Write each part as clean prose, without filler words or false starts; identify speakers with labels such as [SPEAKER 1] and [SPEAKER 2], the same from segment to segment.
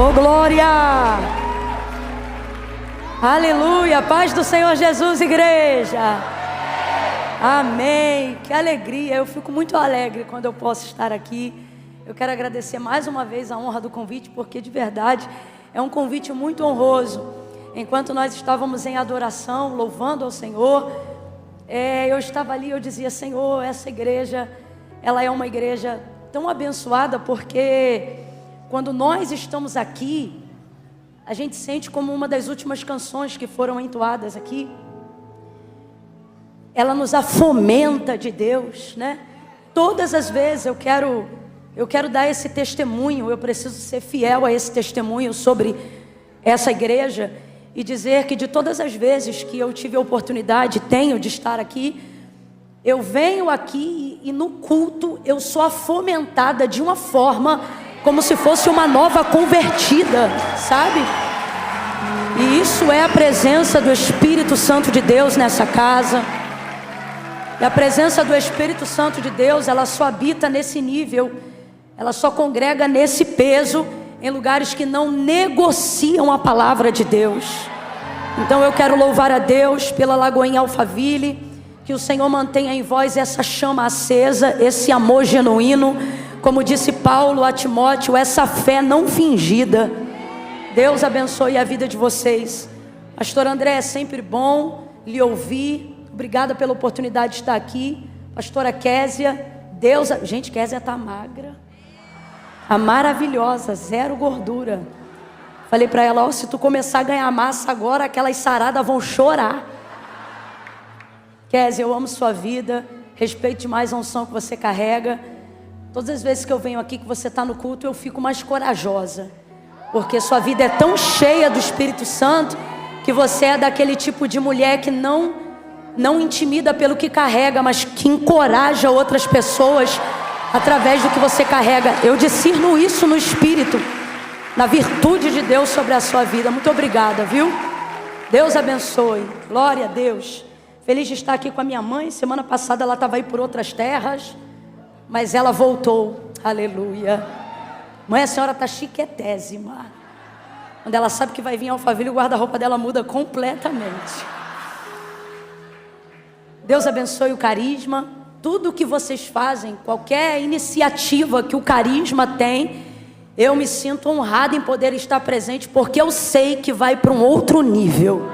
[SPEAKER 1] Oh, glória! Aleluia! Paz do Senhor Jesus, igreja! Amém! Que alegria! Eu fico muito alegre quando eu posso estar aqui. Eu quero agradecer mais uma vez a honra do convite, porque de verdade é um convite muito honroso. Enquanto nós estávamos em adoração, louvando ao Senhor, eu estava ali e eu dizia: Senhor, essa igreja, ela é uma igreja tão abençoada, porque quando nós estamos aqui, a gente sente como uma das últimas canções que foram entoadas aqui, ela nos afomenta de Deus, né? Todas as vezes eu quero dar esse testemunho, eu preciso ser fiel a esse testemunho sobre essa igreja e dizer que de todas as vezes que eu tive a oportunidade, tenho de estar aqui, eu venho aqui e no culto eu sou fomentada de uma forma como se fosse uma nova convertida, sabe? E isso é a presença do Espírito Santo de Deus nessa casa. E a presença do Espírito Santo de Deus, ela só habita nesse nível, ela só congrega nesse peso, em lugares que não negociam a palavra de Deus. Então eu quero louvar a Deus pela Lagoinha Alphaville, que o Senhor mantenha em vós essa chama acesa, esse amor genuíno, como disse Paulo a Timóteo, essa fé não fingida. Deus abençoe a vida de vocês. Pastor André, é sempre bom lhe ouvir. Obrigada pela oportunidade de estar aqui. Pastora Késia, gente, Késia está magra, a maravilhosa, zero gordura. Falei para ela: se tu começar a ganhar massa agora, aquelas saradas vão chorar. Késia, eu amo sua vida, respeito demais a unção que você carrega. Todas as vezes que eu venho aqui, que você está no culto, eu fico mais corajosa, porque sua vida é tão cheia do Espírito Santo, que você é daquele tipo de mulher que não intimida pelo que carrega, mas que encoraja outras pessoas através do que você carrega. Eu discerno isso no Espírito, na virtude de Deus sobre a sua vida. Muito obrigada, viu? Deus abençoe. Glória a Deus. Feliz de estar aqui com a minha mãe. Semana passada ela estava aí por outras terras, mas ela voltou. Aleluia. Mãe, a senhora está chiquetésima. Quando ela sabe que vai vir Alphaville, o guarda-roupa dela muda completamente. Deus abençoe o Carisma. Tudo que vocês fazem, qualquer iniciativa que o Carisma tem, eu me sinto honrado em poder estar presente, porque eu sei que vai para um outro nível,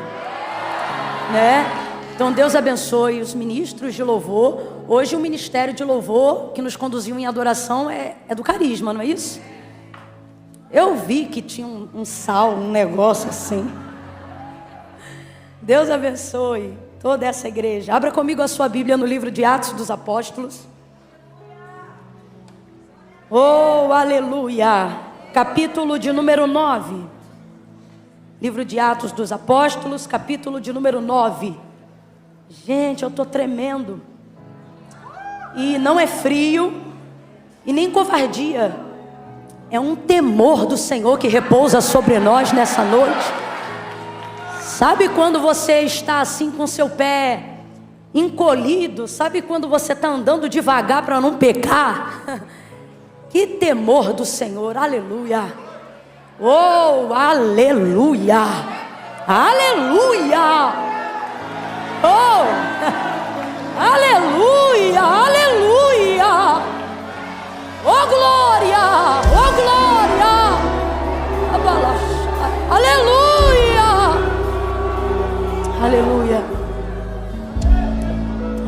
[SPEAKER 1] né? Então Deus abençoe os ministros de louvor. Hoje o ministério de louvor que nos conduziu em adoração é do Carisma, não é isso? Eu vi que tinha um sal, um negócio assim. Deus abençoe toda essa igreja. Abra comigo a sua Bíblia no livro de Atos dos Apóstolos. Oh, aleluia! Capítulo de número 9. Livro de Atos dos Apóstolos, capítulo de número 9. Gente, eu estou tremendo. E não é frio e nem covardia. É um temor do Senhor que repousa sobre nós nessa noite. Sabe quando você está assim com seu pé encolhido? Sabe quando você está andando devagar para não pecar? Que temor do Senhor, aleluia. Oh, aleluia. Aleluia. Oh, aleluia, aleluia. Oh glória, oh glória. Aleluia. Aleluia.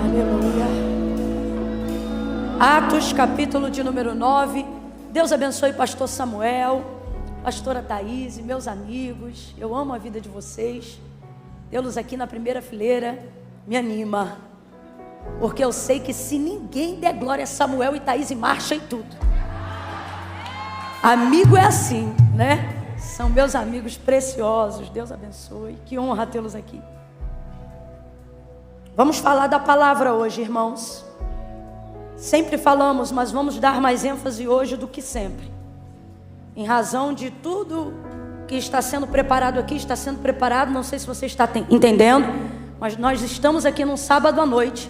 [SPEAKER 1] Aleluia. Atos, capítulo de número 9. Deus abençoe pastor Samuel, pastora Thaís, meus amigos. Eu amo a vida de vocês. Tê-los aqui na primeira fileira me anima, porque eu sei que se ninguém der glória a Samuel e Thaís, marcha e tudo. Amigo é assim, né? São meus amigos preciosos. Deus abençoe. Que honra tê-los aqui. Vamos falar da palavra hoje, irmãos. Sempre falamos, mas vamos dar mais ênfase hoje do que sempre, em razão de tudo que está sendo preparado aqui. Está sendo preparado, não sei se você está entendendo, mas nós estamos aqui num sábado à noite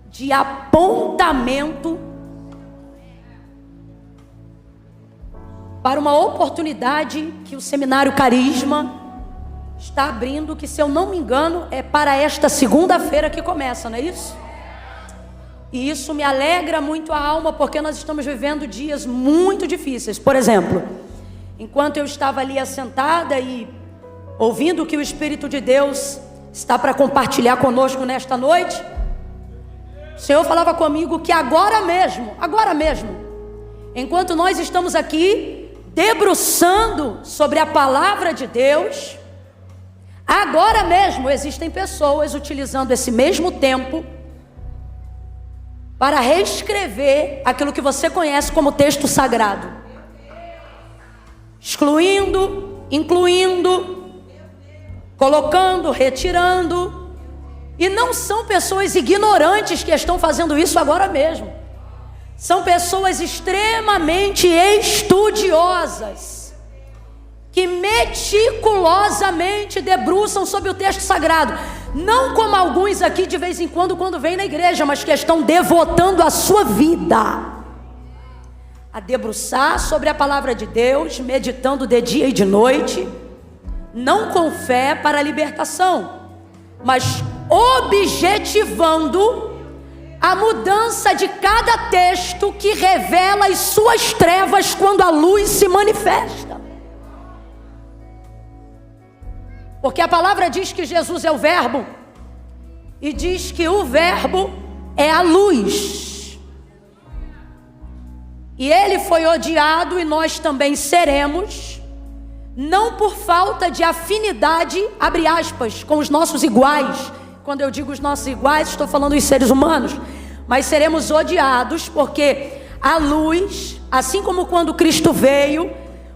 [SPEAKER 1] de apontamento para uma oportunidade que o Seminário Carisma está abrindo, que, se eu não me engano, é para esta segunda-feira que começa, não é isso? E isso me alegra muito a alma, porque nós estamos vivendo dias muito difíceis. Por exemplo, enquanto eu estava ali assentada e ouvindo o que o Espírito de Deus está para compartilhar conosco nesta noite, o Senhor falava comigo que agora mesmo, enquanto nós estamos aqui debruçando sobre a palavra de Deus, agora mesmo existem pessoas utilizando esse mesmo tempo para reescrever aquilo que você conhece como texto sagrado, excluindo, incluindo, colocando, retirando. E não são pessoas ignorantes que estão fazendo isso agora mesmo. São pessoas extremamente estudiosas, que meticulosamente debruçam sobre o texto sagrado. Não como alguns aqui de vez em quando vêm na igreja, mas que estão devotando a sua vida a debruçar sobre a palavra de Deus, meditando de dia e de noite, não com fé para a libertação, mas objetivando a mudança de cada texto que revela as suas trevas quando a luz se manifesta. Porque a palavra diz que Jesus é o Verbo, e diz que o Verbo é a luz. E ele foi odiado, e nós também seremos, não por falta de afinidade, abre aspas, com os nossos iguais. Quando eu digo os nossos iguais, estou falando dos seres humanos. Mas seremos odiados porque a luz, assim como quando Cristo veio,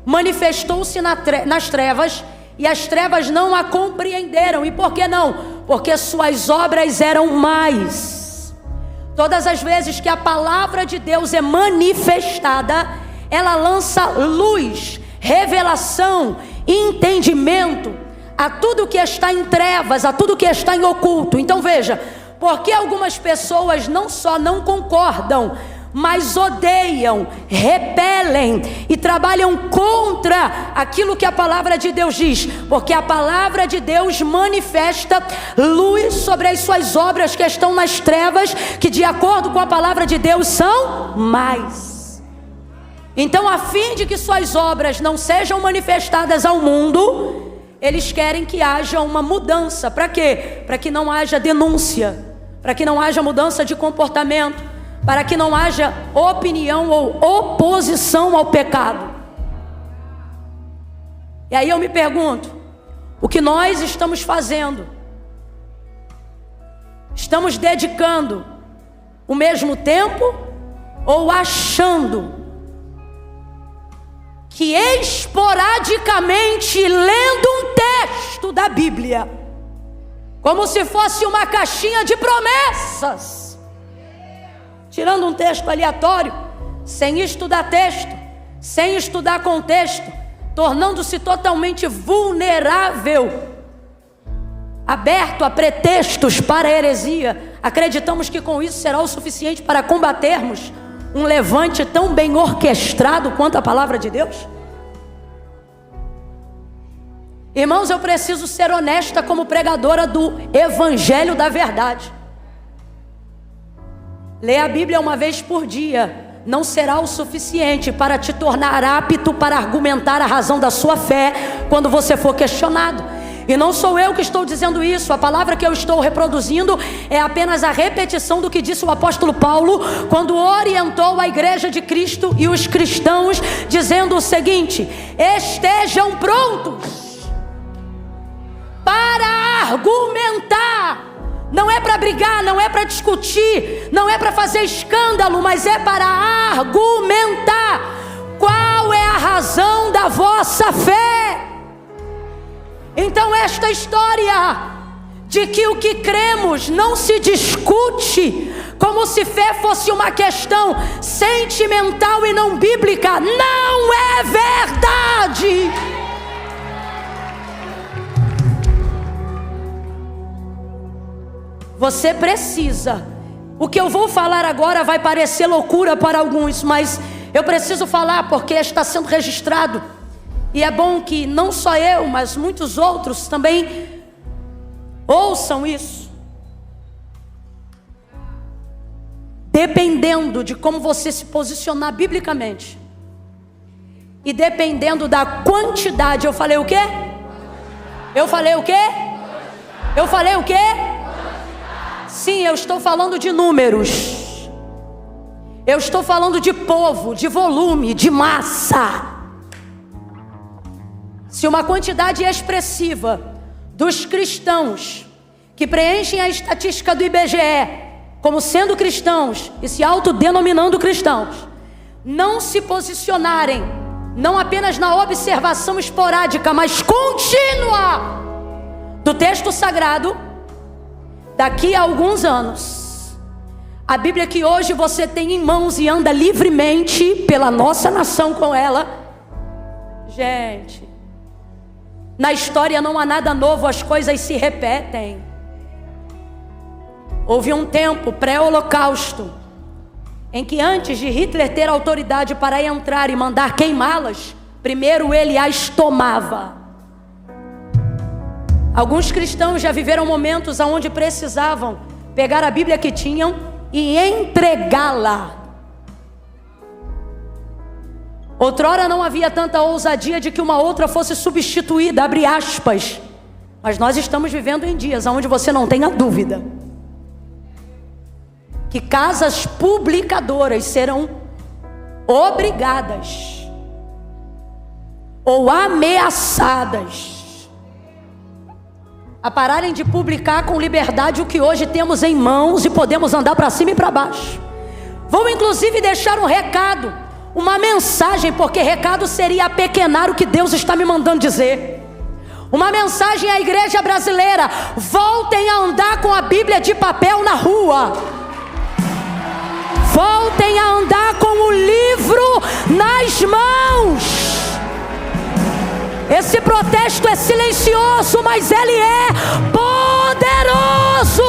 [SPEAKER 1] manifestou-se nas trevas, e as trevas não a compreenderam. E por que não? Porque suas obras eram mais. Todas as vezes que a palavra de Deus é manifestada, ela lança luz, revelação, entendimento a tudo que está em trevas, a tudo que está em oculto. Então veja, porque algumas pessoas não só não concordam, mas odeiam, repelem e trabalham contra aquilo que a palavra de Deus diz, porque a palavra de Deus manifesta luz sobre as suas obras que estão nas trevas, que de acordo com a palavra de Deus são mais. Então, a fim de que suas obras não sejam manifestadas ao mundo, eles querem que haja uma mudança. Para quê? Para que não haja denúncia, para que não haja mudança de comportamento, para que não haja opinião ou oposição ao pecado. E aí eu me pergunto, o que nós estamos fazendo? Estamos dedicando o mesmo tempo ou achando que esporadicamente lendo um texto da Bíblia, como se fosse uma caixinha de promessas, tirando um texto aleatório, sem estudar texto, sem estudar contexto, tornando-se totalmente vulnerável, aberto a pretextos para a heresia, acreditamos que com isso será o suficiente para combatermos um levante tão bem orquestrado quanto a palavra de Deus? Irmãos, eu preciso ser honesta como pregadora do Evangelho da Verdade. Ler a Bíblia uma vez por dia não será o suficiente para te tornar apto para argumentar a razão da sua fé quando você for questionado. E não sou eu que estou dizendo isso, a palavra que eu estou reproduzindo é apenas a repetição do que disse o apóstolo Paulo quando orientou a igreja de Cristo e os cristãos, dizendo o seguinte: estejam prontos para argumentar. Não é para brigar, não é para discutir, não é para fazer escândalo, mas é para argumentar qual é a razão da vossa fé. Então esta história de que o que cremos não se discute, como se fé fosse uma questão sentimental e não bíblica, não é verdade. Você precisa. O que eu vou falar agora vai parecer loucura para alguns, mas Eu preciso falar porque está sendo registrado. E é bom que não só eu, mas muitos outros também ouçam isso. Dependendo de como você se posicionar biblicamente, e dependendo da quantidade, eu falei o quê? Eu falei o quê? Eu falei o quê? Sim, eu estou falando de números. Eu estou falando de povo, de volume, de massa. Se uma quantidade expressiva dos cristãos que preenchem a estatística do IBGE como sendo cristãos e se autodenominando cristãos, não se posicionarem, não apenas na observação esporádica, mas contínua do texto sagrado, daqui a alguns anos, a Bíblia que hoje você tem em mãos e anda livremente pela nossa nação com ela, gente, na história não há nada novo, as coisas se repetem. Houve um tempo pré-holocausto em que antes de Hitler ter autoridade para entrar e mandar queimá-las, primeiro ele as tomava. Alguns cristãos já viveram momentos onde precisavam pegar a Bíblia que tinham e entregá-la. Outrora não havia tanta ousadia de que uma outra fosse substituída, abre aspas. Mas nós estamos vivendo em dias onde você não tenha dúvida que casas publicadoras serão obrigadas ou ameaçadas a pararem de publicar com liberdade o que hoje temos em mãos e podemos andar para cima e para baixo. Vou inclusive deixar um recado, uma mensagem, porque recado seria apequenar o que Deus está me mandando dizer. Uma mensagem à igreja brasileira: voltem a andar com a Bíblia de papel na rua. Voltem a andar com o livro nas mãos. Esse protesto é silencioso, mas ele é poderoso.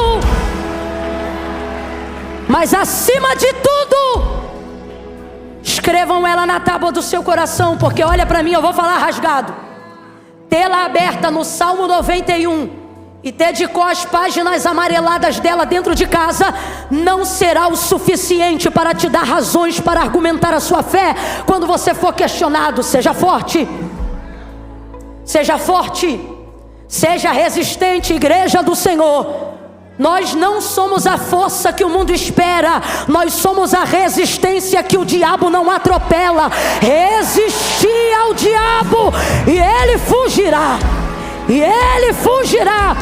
[SPEAKER 1] Mas acima de tudo, escrevam ela na tábua do seu coração, porque olha para mim, eu vou falar rasgado. Tê-la aberta no Salmo 91 e dedicou as páginas amareladas dela dentro de casa, não será o suficiente para te dar razões para argumentar a sua fé quando você for questionado. Seja forte. Seja forte, seja resistente, igreja do Senhor. Nós não somos a força que o mundo espera, nós somos a resistência que o diabo não atropela. Resistir ao diabo e ele fugirá. E ele fugirá.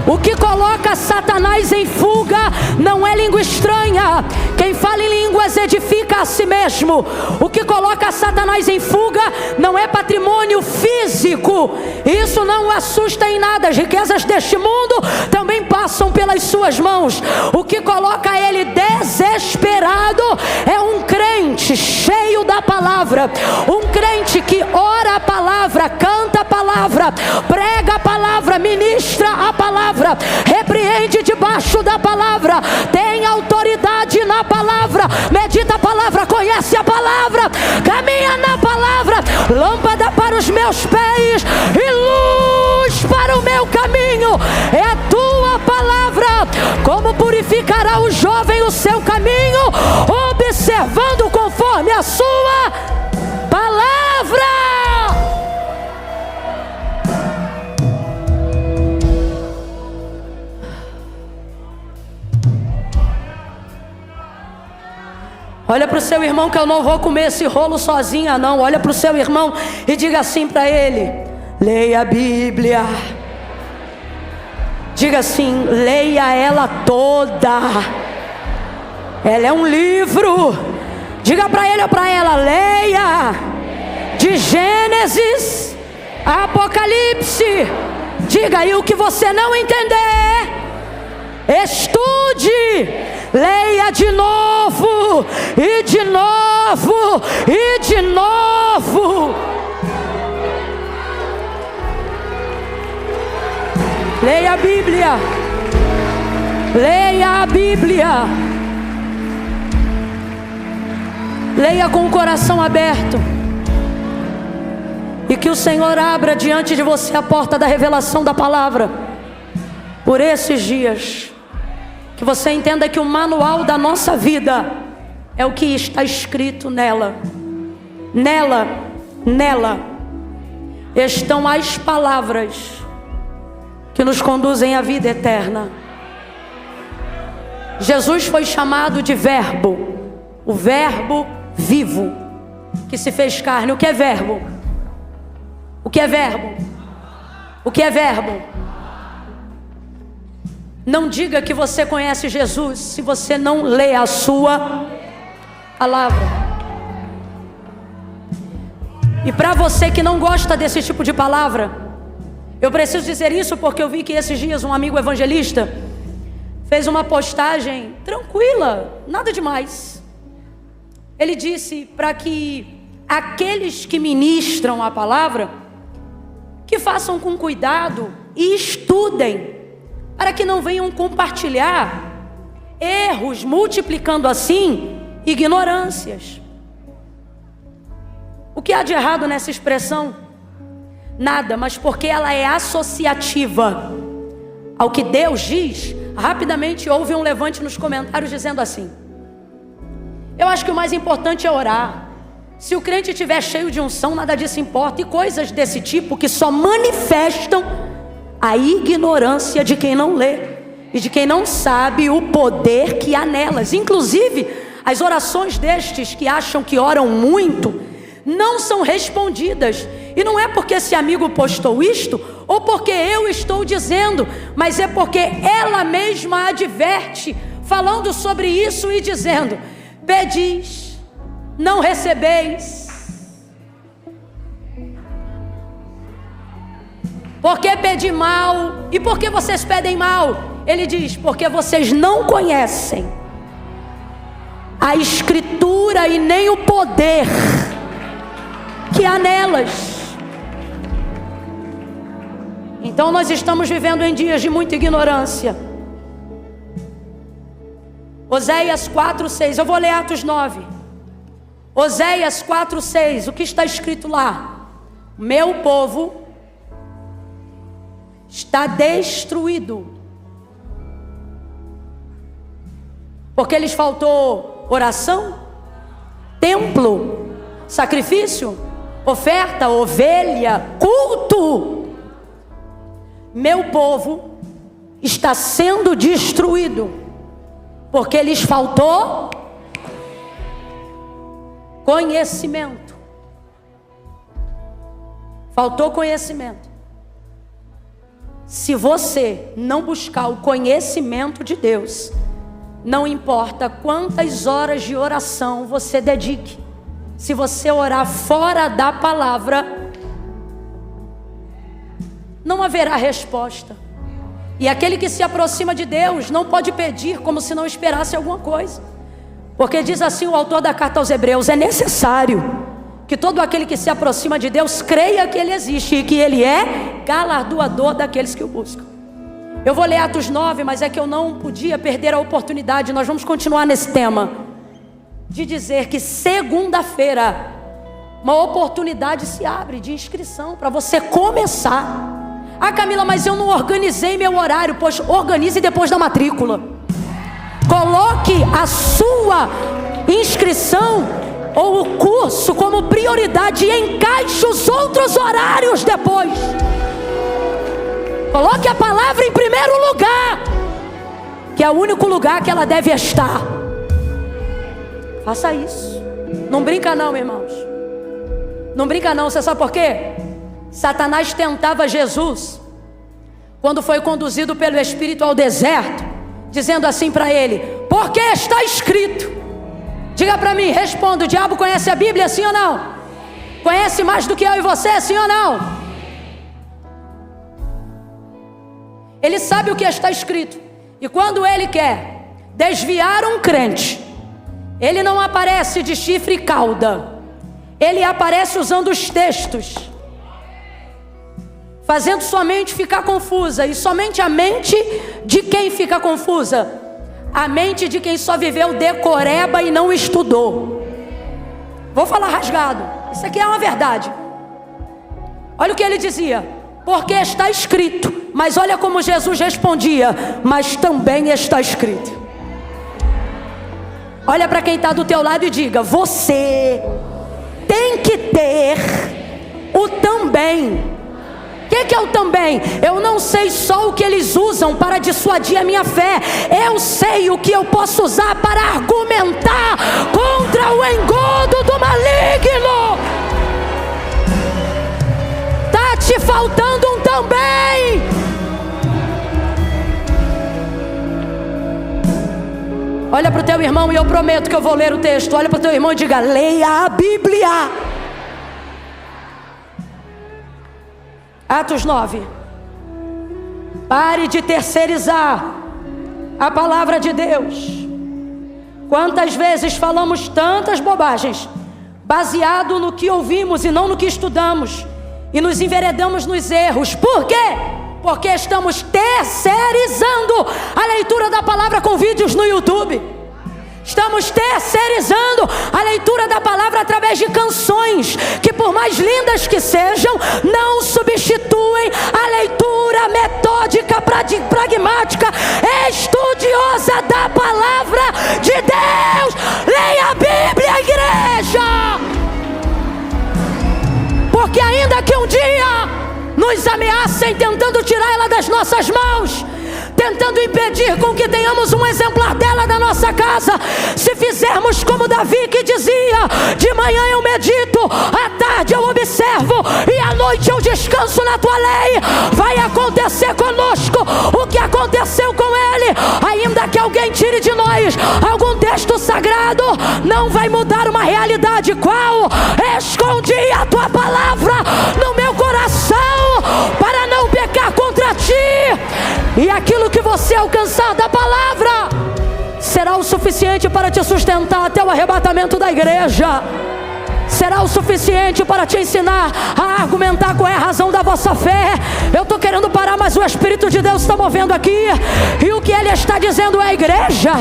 [SPEAKER 1] O que coloca Satanás em fuga não é língua estranha. Quem fala em línguas edifica a si mesmo. O que coloca Satanás em fuga não é patrimônio físico. Isso não o assusta em nada. As riquezas deste mundo também passam pelas suas mãos. O que coloca ele desesperado é um crente cheio da palavra. Um crente que ora a palavra, canta a palavra, prega a palavra, ministra a palavra, repreende debaixo da palavra, tem autoridade na palavra, medita a palavra, conhece a palavra, caminha na palavra. Lâmpada para os meus pés e luz para o meu caminho é a tua palavra. Como purificará o jovem o seu caminho? Observando conforme a sua palavra. Olha para o seu irmão, que eu não vou comer esse rolo sozinha não. Olha para o seu irmão e diga assim para ele: leia a Bíblia. Diga assim: leia ela toda. Ela é um livro. Diga para ele ou para ela: leia de Gênesis a Apocalipse. Diga aí o que você não entender, estude, leia de novo, e de novo, e de novo. Leia a Bíblia. Leia a Bíblia. Leia com o coração aberto. E que o Senhor abra diante de você a porta da revelação da palavra. Por esses dias. Que você entenda que o manual da nossa vida é o que está escrito nela. Nela estão as palavras que nos conduzem à vida eterna. Jesus foi chamado de Verbo, o Verbo vivo, que se fez carne. O que é verbo? O que é verbo? O que é verbo? Não diga que você conhece Jesus se você não lê a sua palavra. E para você que não gosta desse tipo de palavra, eu preciso dizer isso porque eu vi que esses dias um amigo evangelista fez uma postagem tranquila, nada demais. Ele disse para que aqueles que ministram a palavra, que façam com cuidado e estudem, para que não venham compartilhar erros, multiplicando assim ignorâncias. O que há de errado nessa expressão? Nada, mas porque ela é associativa ao que Deus diz. Rapidamente houve um levante nos comentários dizendo assim: eu acho que o mais importante é orar. Se o crente estiver cheio de unção, nada disso importa. E coisas desse tipo que só manifestam a ignorância de quem não lê e de quem não sabe o poder que há nelas. Inclusive, as orações destes que acham que oram muito não são respondidas. E não é porque esse amigo postou isto, ou porque eu estou dizendo, mas é porque ela mesma adverte, falando sobre isso e dizendo: pedis, não recebeis. Por que pedir mal? E por que vocês pedem mal? Ele diz: porque vocês não conhecem a Escritura e nem o poder que há nelas. Então nós estamos vivendo em dias de muita ignorância. Oséias 4:6, eu vou ler Atos 9. Oséias 4:6, o que está escrito lá? Meu povo está destruído, porque lhes faltou oração, templo, sacrifício, oferta, ovelha, culto. Meu povo está sendo destruído, porque lhes faltou conhecimento. Faltou conhecimento. Se você não buscar o conhecimento de Deus, não importa quantas horas de oração você dedique, se você orar fora da palavra, não haverá resposta. E aquele que se aproxima de Deus não pode pedir como se não esperasse alguma coisa, porque diz assim o autor da carta aos Hebreus: é necessário que todo aquele que se aproxima de Deus creia que Ele existe e que Ele é galardoador daqueles que o buscam. Eu vou ler Atos 9, mas é que eu não podia perder a oportunidade. Nós vamos continuar nesse tema de dizer que segunda-feira uma oportunidade se abre de inscrição para você começar. Ah, Camila, mas eu não organizei meu horário. Pois organize depois da matrícula. Coloque a sua inscrição ou o curso como prioridade e encaixe os outros horários depois. Coloque a palavra em primeiro lugar, que é o único lugar que ela deve estar. Faça isso. Não brinca não, irmãos. Não brinca não. Você sabe por quê? Satanás tentava Jesus quando foi conduzido pelo Espírito ao deserto, dizendo assim para ele: porque está escrito. Diga para mim, responda: o diabo conhece a Bíblia, sim ou não? Conhece mais do que eu e você, sim ou não? Ele sabe o que está escrito. E quando ele quer desviar um crente, ele não aparece de chifre e cauda. Ele aparece usando os textos, fazendo sua mente ficar confusa. E somente a mente de quem fica confusa? A mente de quem só viveu decoreba e não estudou. Vou falar rasgado. Isso aqui é uma verdade. Olha o que ele dizia: porque está escrito. Mas olha como Jesus respondia: mas também está escrito. Olha para quem está do teu lado e diga: você tem que ter o também. O que é o também? Eu não sei só o que eles usam para dissuadir a minha fé. Eu sei o que eu posso usar para argumentar contra o engodo do maligno. Está te faltando um também. Olha para o teu irmão e eu prometo que eu vou ler o texto. Olha para o teu irmão e diga: leia a Bíblia. Atos 9. Pare de terceirizar a palavra de Deus. Quantas vezes falamos tantas bobagens, baseado no que ouvimos e não no que estudamos, e nos enveredamos nos erros. Por quê? Porque estamos terceirizando a leitura da palavra com vídeos no YouTube. Estamos terceirizando a leitura da palavra através de canções, que por mais lindas que sejam, não substituem a leitura metódica, pragmática, estudiosa da palavra de Deus. Leia a Bíblia, igreja! Porque ainda que um dia nos ameacem tentando tirar ela das nossas mãos, tentando impedir com que tenhamos um exemplar dela na nossa casa, se fizermos como Davi, que dizia: de manhã eu medito, à tarde eu observo e à noite eu descanso na tua lei, vai acontecer conosco o que aconteceu com ele. Ainda que alguém tire de nós algum texto sagrado, não vai mudar uma realidade. Qual? Escondi a tua palavra no meu coração para não pecar contra ti, e aquilo que você alcançar da palavra será o suficiente para te sustentar até o arrebatamento da igreja. Será o suficiente para te ensinar a argumentar qual é a razão da vossa fé. Eu estou querendo parar, mas o Espírito de Deus está movendo aqui. E o que Ele está dizendo é: igreja,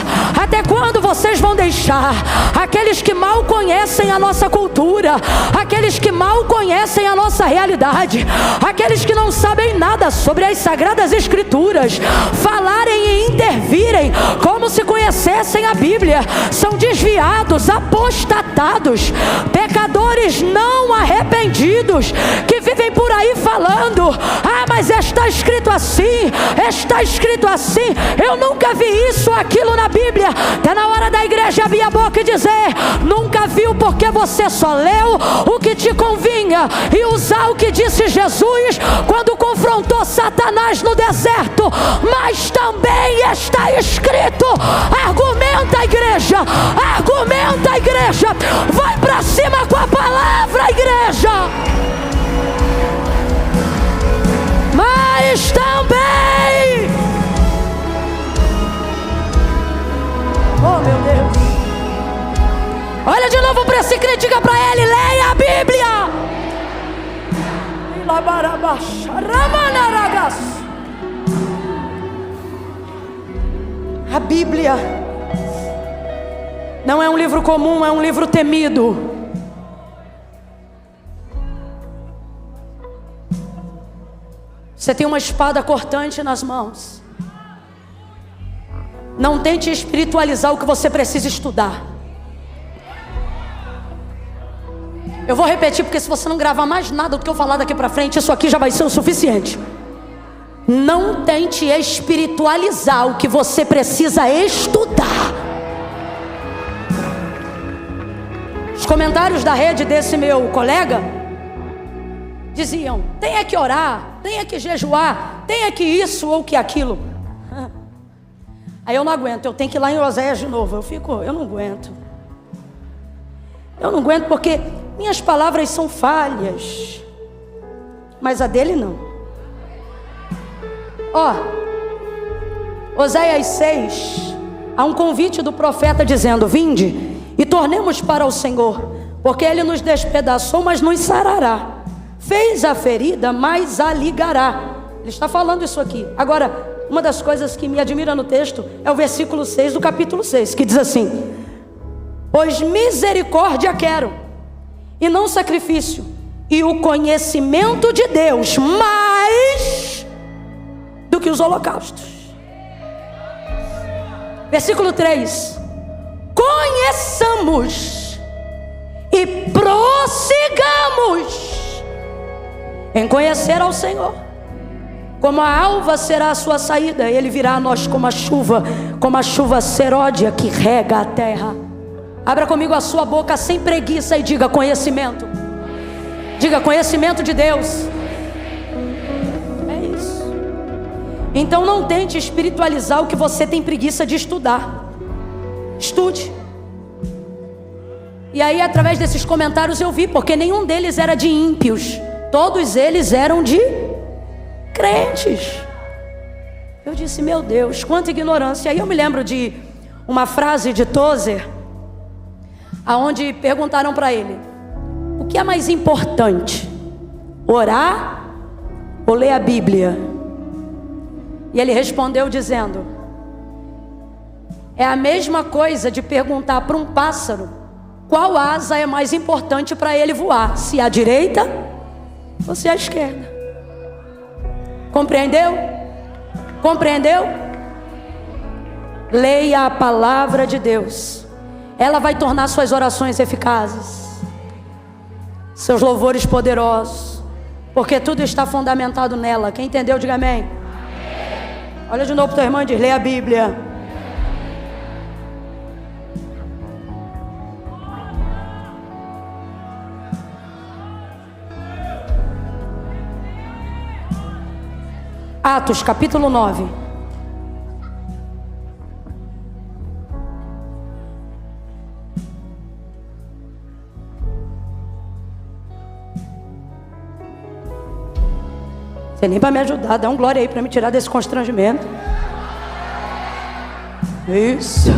[SPEAKER 1] até quando vocês vão deixar aqueles que mal conhecem a nossa cultura, aqueles que mal conhecem a nossa realidade, aqueles que não sabem nada sobre as Sagradas Escrituras, falarem e intervirem como se conhecessem a Bíblia? São desviados, apostatados, pecadores não arrependidos, que vivem por aí falando: ah, mas está escrito assim, está escrito assim. Eu nunca vi isso ou aquilo na Bíblia. Está na hora da igreja abrir a boca e dizer: nunca viu, porque você só leu o que te convinha, e usar o que disse Jesus quando confrontou Satanás no deserto. Mas também está escrito. Argumenta, igreja, argumenta, igreja, vai para cima com a palavra, igreja. Mas também, oh meu Deus, olha de novo para esse crente, diga para ele: leia a Bíblia. A Bíblia não é um livro comum, é um livro temido. Você tem uma espada cortante nas mãos. Não tente espiritualizar o que você precisa estudar. Eu vou repetir, porque se você não gravar mais nada do que eu falar daqui para frente, isso aqui já vai ser o suficiente. Não tente espiritualizar o que você precisa estudar. Os comentários da rede desse meu colega diziam: tem que orar, tem que jejuar, tem que isso ou que aquilo. Aí eu não aguento, eu tenho que ir lá em Oséias de novo. Eu não aguento. Eu não aguento, porque minhas palavras são falhas, mas a dele não. Oséias 6, há um convite do profeta dizendo: vinde e tornemos para o Senhor, porque Ele nos despedaçou, mas nos sarará. Fez a ferida, mas a ligará. Ele está falando isso aqui. Agora, uma das coisas que me admira no texto é o versículo 6 do capítulo 6, que diz assim: pois misericórdia quero e não sacrifício, e o conhecimento de Deus mais do que os holocaustos. Versículo 3: conheçamos e prossigamos em conhecer ao Senhor. Como a alva será a sua saída, Ele virá a nós como a chuva seródia que rega a terra. Abra comigo a sua boca sem preguiça e diga conhecimento. Diga conhecimento de Deus. É isso. Então não tente espiritualizar o que você tem preguiça de estudar. Estude. E aí, através desses comentários eu vi, porque nenhum deles era de ímpios, todos eles eram de crentes. Eu disse, meu Deus, quanta ignorância. Aí eu me lembro de uma frase de Tozer, aonde perguntaram para ele: o que é mais importante, orar ou ler a Bíblia? E ele respondeu dizendo: é a mesma coisa de perguntar para um pássaro qual asa é mais importante para ele voar, se a direita ou se a esquerda. Compreendeu? Compreendeu? Leia a palavra de Deus. Ela vai tornar suas orações eficazes, seus louvores poderosos, porque tudo está fundamentado nela. Quem entendeu, diga amém. Olha de novo para o teu irmão e diz: leia a Bíblia. Atos capítulo 9. Você nem para me ajudar, dá um glória aí para me tirar desse constrangimento. Isso.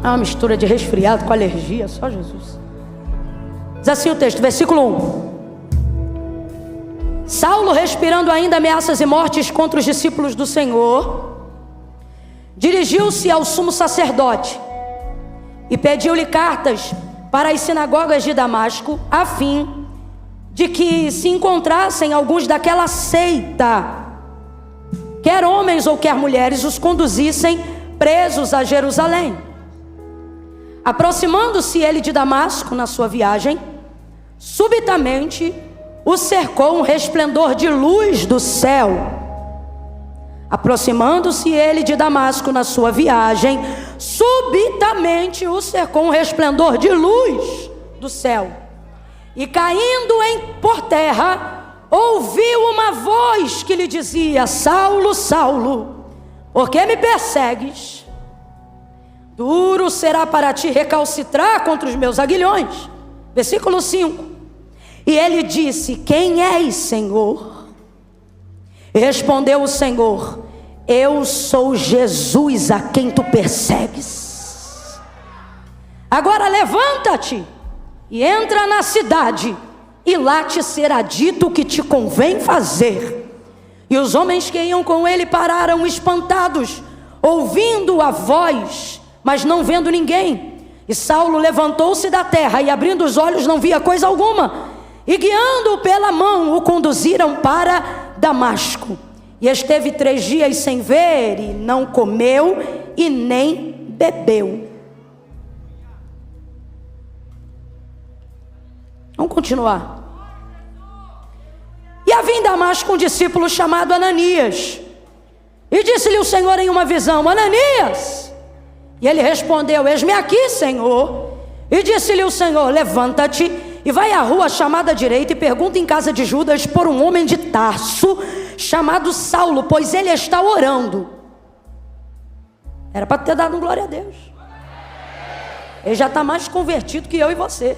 [SPEAKER 1] Uma mistura de resfriado com alergia, só Jesus. Diz assim o texto, versículo 1. Saulo, respirando ainda ameaças e mortes contra os discípulos do Senhor, dirigiu-se ao sumo sacerdote e pediu-lhe cartas para as sinagogas de Damasco, a fim de que se encontrassem alguns daquela seita, quer homens ou quer mulheres, os conduzissem presos a Jerusalém. Aproximando-se ele de Damasco na sua viagem, subitamente o cercou um resplendor de luz do céu. Aproximando-se ele de Damasco na sua viagem, subitamente o cercou um resplendor de luz do céu. E caindo por terra, ouviu uma voz que lhe dizia: Saulo, Saulo, por que me persegues? Duro será para ti recalcitrar contra os meus aguilhões. Versículo 5. E ele disse: quem és, Senhor? E respondeu o Senhor: eu sou Jesus a quem tu persegues. Agora levanta-te e entra na cidade, e lá te será dito o que te convém fazer. E os homens que iam com ele pararam espantados, ouvindo a voz, mas não vendo ninguém. E Saulo levantou-se da terra e, abrindo os olhos, não via coisa alguma. E guiando-o pela mão, o conduziram para Damasco. E esteve 3 dias sem ver, e não comeu e nem bebeu. Vamos continuar. E havia em Damasco um discípulo chamado Ananias. E disse-lhe o Senhor em uma visão: Ananias! E ele respondeu: eis-me aqui, Senhor. E disse-lhe o Senhor: levanta-te e vai à rua chamada direita e pergunta em casa de Judas por um homem de Tarso chamado Saulo, pois ele está orando. Era para ter dado um glória a Deus. Ele já está mais convertido que eu e você.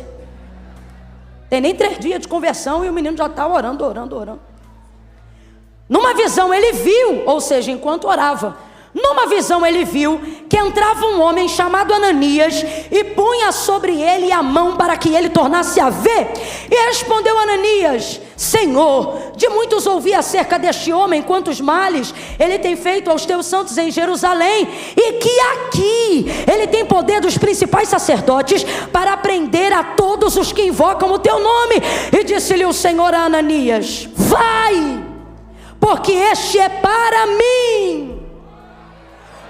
[SPEAKER 1] Tem nem 3 dias de conversão e o menino já está orando. Numa visão ele viu, ou seja, enquanto orava, Numa visão ele viu que entrava um homem chamado Ananias e punha sobre ele a mão para que ele tornasse a ver. E respondeu Ananias: Senhor, de muitos ouvi acerca deste homem, quantos males ele tem feito aos teus santos em Jerusalém, e que aqui ele tem poder dos principais sacerdotes para prender a todos os que invocam o teu nome. E disse-lhe o Senhor a Ananias: vai, porque este é para mim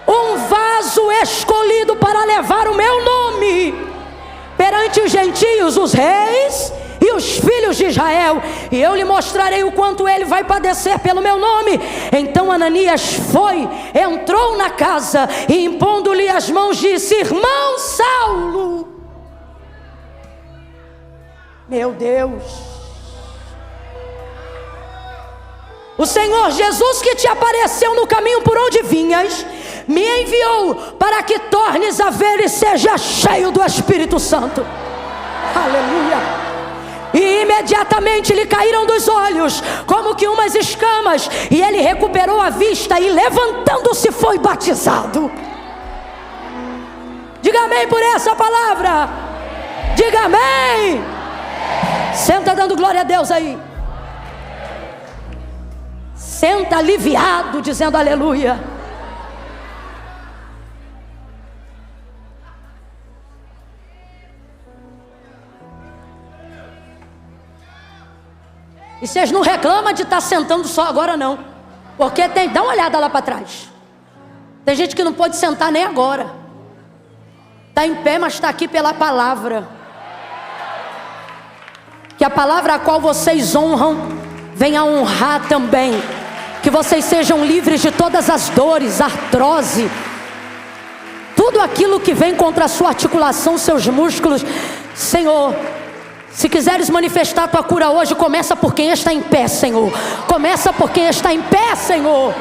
[SPEAKER 1] um vaso escolhido para levar o meu nome perante os gentios, os reis e os filhos de Israel, e eu lhe mostrarei o quanto ele vai padecer pelo meu nome. Então Ananias foi, entrou na casa e, impondo-lhe as mãos, disse: irmão Saulo. Meu Deus, o Senhor Jesus, que te apareceu no caminho por onde vinhas, me enviou para que tornes a ver e seja cheio do Espírito Santo. Aleluia. E imediatamente lhe caíram dos olhos como que umas escamas, e ele recuperou a vista e, levantando-se, foi batizado. Diga amém por essa palavra. Diga amém. Senta dando glória a Deus aí. Senta aliviado, dizendo aleluia. E vocês não reclamam de estar sentando só agora não, porque dá uma olhada lá para trás. Tem gente que não pode sentar nem agora. Está em pé, mas está aqui pela palavra. Que a palavra a qual vocês honram venha a honrar também. Que vocês sejam livres de todas as dores, artrose, tudo aquilo que vem contra a sua articulação, seus músculos. Senhor, se quiseres manifestar a tua cura hoje, começa por quem está em pé, Senhor. Começa por quem está em pé, Senhor.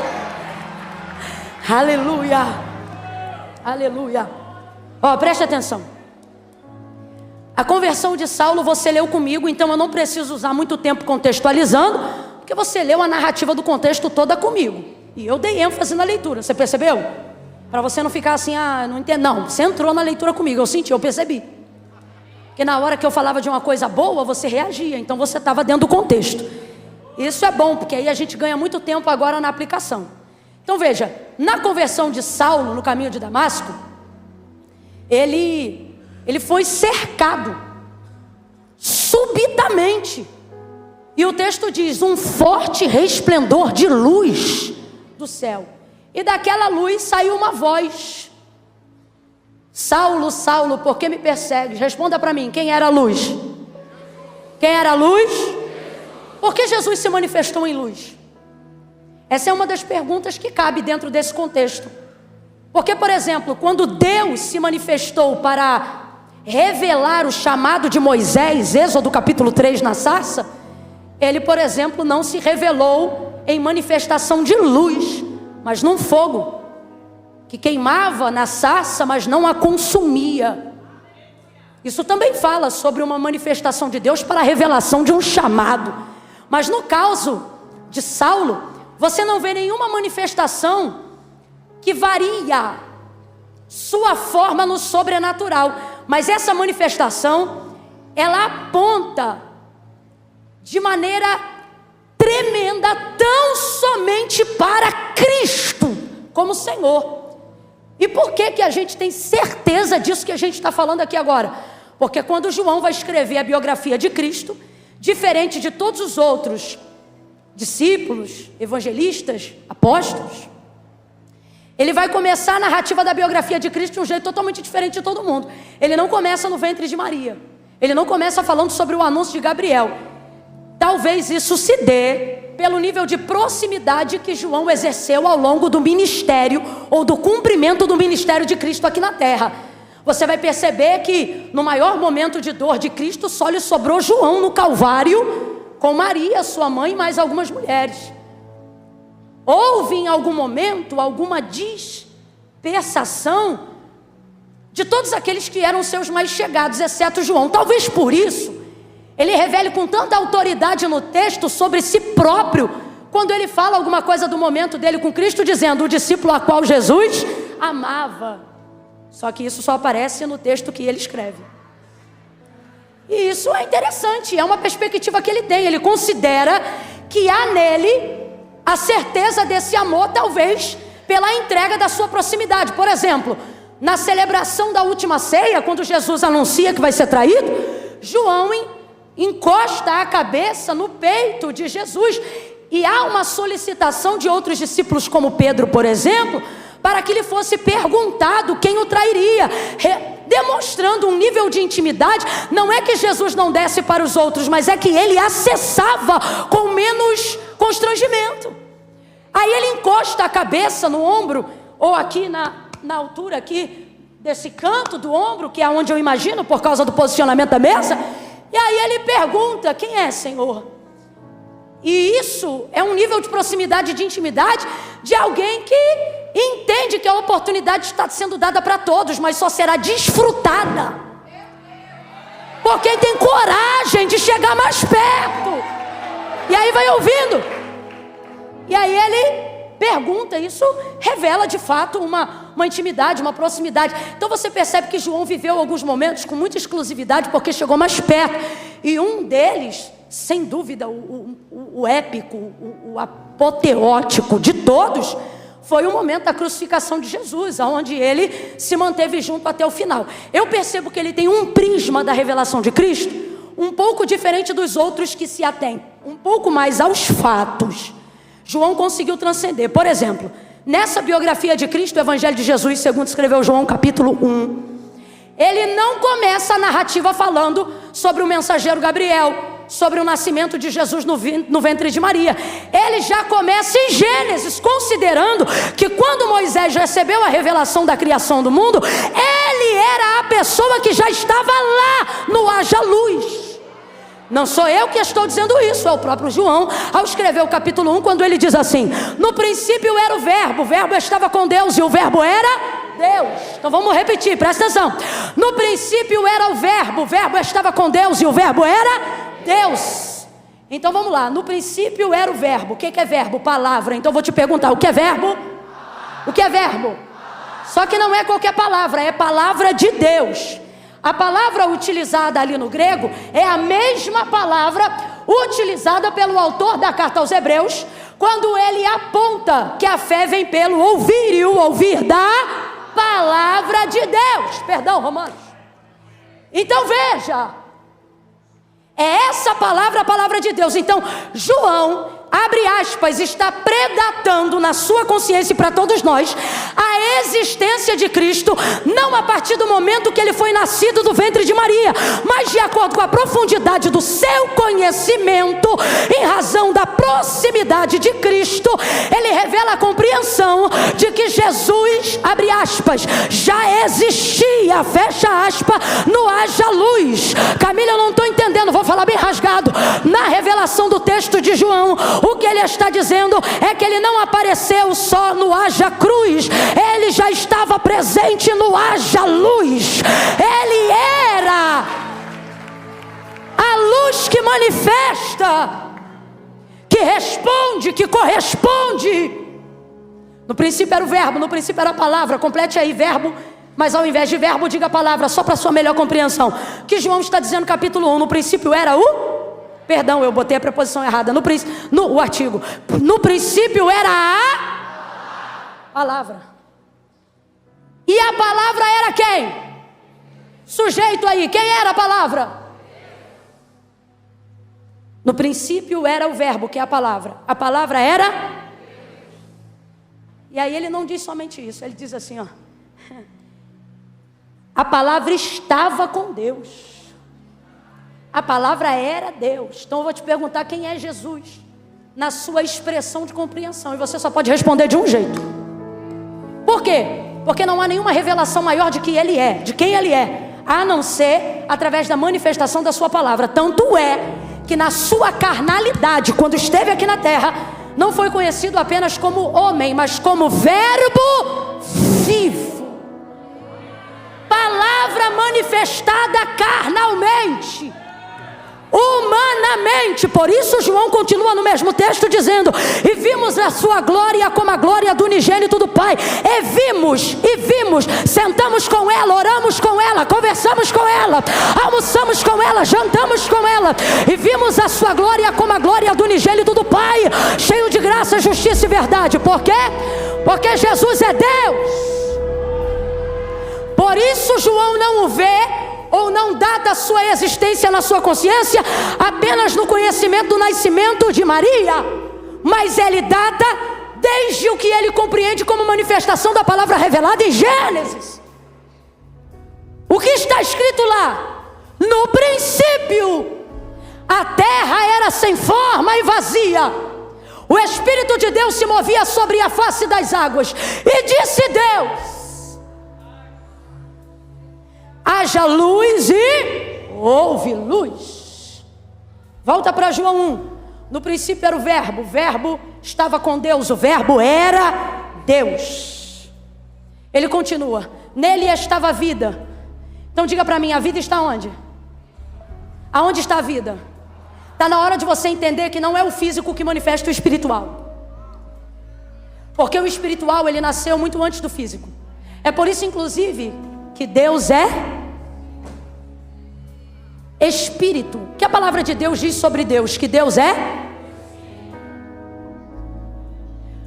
[SPEAKER 1] Aleluia. Aleluia. Ó, preste atenção. A conversão de Saulo você leu comigo, então eu não preciso usar muito tempo contextualizando, porque você leu a narrativa do contexto toda comigo. E eu dei ênfase na leitura, você percebeu? Para você não ficar assim, não entendo. Não, você entrou na leitura comigo, eu senti, eu percebi. Porque na hora que eu falava de uma coisa boa, você reagia, então você estava dentro do contexto. Isso é bom, porque aí a gente ganha muito tempo agora na aplicação. Então veja, na conversão de Saulo, no caminho de Damasco, ele foi cercado, subitamente. E o texto diz, um forte resplendor de luz do céu. E daquela luz saiu uma voz: Saulo, Saulo, por que me persegues? Responda para mim, quem era a luz? Quem era a luz? Por que Jesus se manifestou em luz? Essa é uma das perguntas que cabe dentro desse contexto. Porque, por exemplo, quando Deus se manifestou para revelar o chamado de Moisés, Êxodo capítulo 3 na sarça, ele, por exemplo, não se revelou em manifestação de luz, mas num fogo que queimava na sarça, mas não a consumia. Isso também fala sobre uma manifestação de Deus para a revelação de um chamado. Mas no caso de Saulo, você não vê nenhuma manifestação que varia sua forma no sobrenatural. Mas essa manifestação, ela aponta de maneira tremenda tão somente para Cristo como Senhor. E por que a gente tem certeza disso que a gente está falando aqui agora? Porque quando João vai escrever a biografia de Cristo, diferente de todos os outros discípulos, evangelistas, apóstolos, ele vai começar a narrativa da biografia de Cristo de um jeito totalmente diferente de todo mundo. Ele não começa no ventre de Maria. Ele não começa falando sobre o anúncio de Gabriel. Talvez isso se dê pelo nível de proximidade que João exerceu ao longo do ministério, ou do cumprimento do ministério de Cristo aqui na terra. Você vai perceber que no maior momento de dor de Cristo, só lhe sobrou João no Calvário, com Maria, sua mãe, e mais algumas mulheres. Houve em algum momento alguma dispersação de todos aqueles que eram seus mais chegados, exceto João. Talvez por isso ele revele com tanta autoridade no texto sobre si próprio, quando ele fala alguma coisa do momento dele com Cristo, dizendo: o discípulo a qual Jesus amava. Só que isso só aparece no texto que ele escreve. E isso é interessante, é uma perspectiva que ele tem. Ele considera que há nele a certeza desse amor, talvez pela entrega da sua proximidade. Por exemplo, na celebração da última ceia, quando Jesus anuncia que vai ser traído, João encosta a cabeça no peito de Jesus. E há uma solicitação de outros discípulos, como Pedro, por exemplo, para que lhe fosse perguntado quem o trairia, demonstrando um nível de intimidade. Não é que Jesus não desse para os outros, mas é que ele acessava com menos constrangimento. Aí ele encosta a cabeça no ombro, ou aqui na altura aqui desse canto do ombro, que é onde eu imagino, por causa do posicionamento da mesa. E aí ele pergunta: quem é, Senhor? E isso é um nível de proximidade, de intimidade, de alguém que entende que a oportunidade está sendo dada para todos, mas só será desfrutada por quem tem coragem de chegar mais perto. E aí vai ouvindo. E aí ele pergunta. Isso revela de fato uma intimidade, uma proximidade. Então você percebe que João viveu alguns momentos com muita exclusividade, porque chegou mais perto. E um deles, sem dúvida, o épico, o apoteótico de todos, foi o momento da crucificação de Jesus, onde ele se manteve junto até o final. Eu percebo que ele tem um prisma da revelação de Cristo um pouco diferente dos outros que se atém um pouco mais aos fatos. João conseguiu transcender. Por exemplo, nessa biografia de Cristo, o Evangelho de Jesus, segundo escreveu João, capítulo 1, ele não começa a narrativa falando sobre o mensageiro Gabriel, sobre o nascimento de Jesus no ventre de Maria. Ele já começa em Gênesis, considerando que quando Moisés recebeu a revelação da criação do mundo, ele era a pessoa que já estava lá no haja luz. Não sou eu que estou dizendo isso, é o próprio João, ao escrever o capítulo 1, quando ele diz assim: no princípio era o verbo estava com Deus, e o verbo era Deus. Então vamos repetir, presta atenção. No princípio era o verbo estava com Deus, e o verbo era Deus. Então vamos lá, no princípio era o verbo. O que é verbo? Palavra. Então vou te perguntar, o que é verbo? O que é verbo? Só que não é qualquer palavra, é palavra de Deus. A palavra utilizada ali no grego é a mesma palavra utilizada pelo autor da carta aos Hebreus, quando ele aponta que a fé vem pelo ouvir, e o ouvir da palavra de Deus. Perdão, Romanos. Então veja, é essa palavra a palavra de Deus. Então João, abre aspas, está predatando na sua consciência, e para todos nós, a existência de Cristo, não a partir do momento que ele foi nascido do ventre de Maria, mas de acordo com a profundidade do seu conhecimento, em razão da proximidade de Cristo, ele revela a compreensão de que Jesus, abre aspas, já existia, fecha aspas, no haja luz. Camila, eu não estou entendendo, vou falar bem rasgado. Na revelação do texto de João, o que ele está dizendo é que ele não apareceu só no haja cruz, ele já estava presente no haja luz. Ele era a luz que manifesta, que responde, que corresponde. No princípio era o verbo, no princípio era a palavra. Complete aí, verbo, mas ao invés de verbo, diga a palavra, só para sua melhor compreensão. O que João está dizendo no capítulo 1, no princípio era o... Perdão, eu botei a preposição errada. O artigo. No princípio era a palavra. E a palavra era quem? Sujeito aí. Quem era a palavra? No princípio era o verbo, que é a palavra. A palavra era... E aí ele não diz somente isso. Ele diz assim, ó. A palavra estava com Deus. A palavra era Deus. Então eu vou te perguntar, quem é Jesus? Na sua expressão de compreensão. E você só pode responder de um jeito. Por quê? Porque não há nenhuma revelação maior de que Ele é, de quem Ele é, a não ser através da manifestação da sua palavra. Tanto é que na sua carnalidade, quando esteve aqui na terra, não foi conhecido apenas como homem, mas como verbo vivo. Palavra manifestada carnalmente. humanamente. Por isso João continua no mesmo texto dizendo: e vimos a sua glória como a glória do unigênito do Pai. E vimos, sentamos com ela, oramos com ela, conversamos com ela, almoçamos com ela, jantamos com ela, e vimos a sua glória como a glória do unigênito do Pai, cheio de graça, justiça e verdade. Por quê? Porque Jesus é Deus. Por isso João não o vê, ou não dá da sua existência na sua consciência apenas no conhecimento do nascimento de Maria, mas ele data desde o que ele compreende como manifestação da palavra revelada em Gênesis. O que está escrito lá? No princípio, a terra era sem forma e vazia, o Espírito de Deus se movia sobre a face das águas, e disse Deus: haja luz, e houve luz. Volta para João 1. No princípio era o verbo estava com Deus, o verbo era Deus. Ele continua: nele estava a vida. Então diga para mim, a vida está onde? Aonde está a vida? Está na hora de você entender que não é o físico que manifesta o espiritual, porque o espiritual ele nasceu muito antes do físico. É por isso inclusive que Deus é Espírito. O que a palavra de Deus diz sobre Deus? Que Deus é.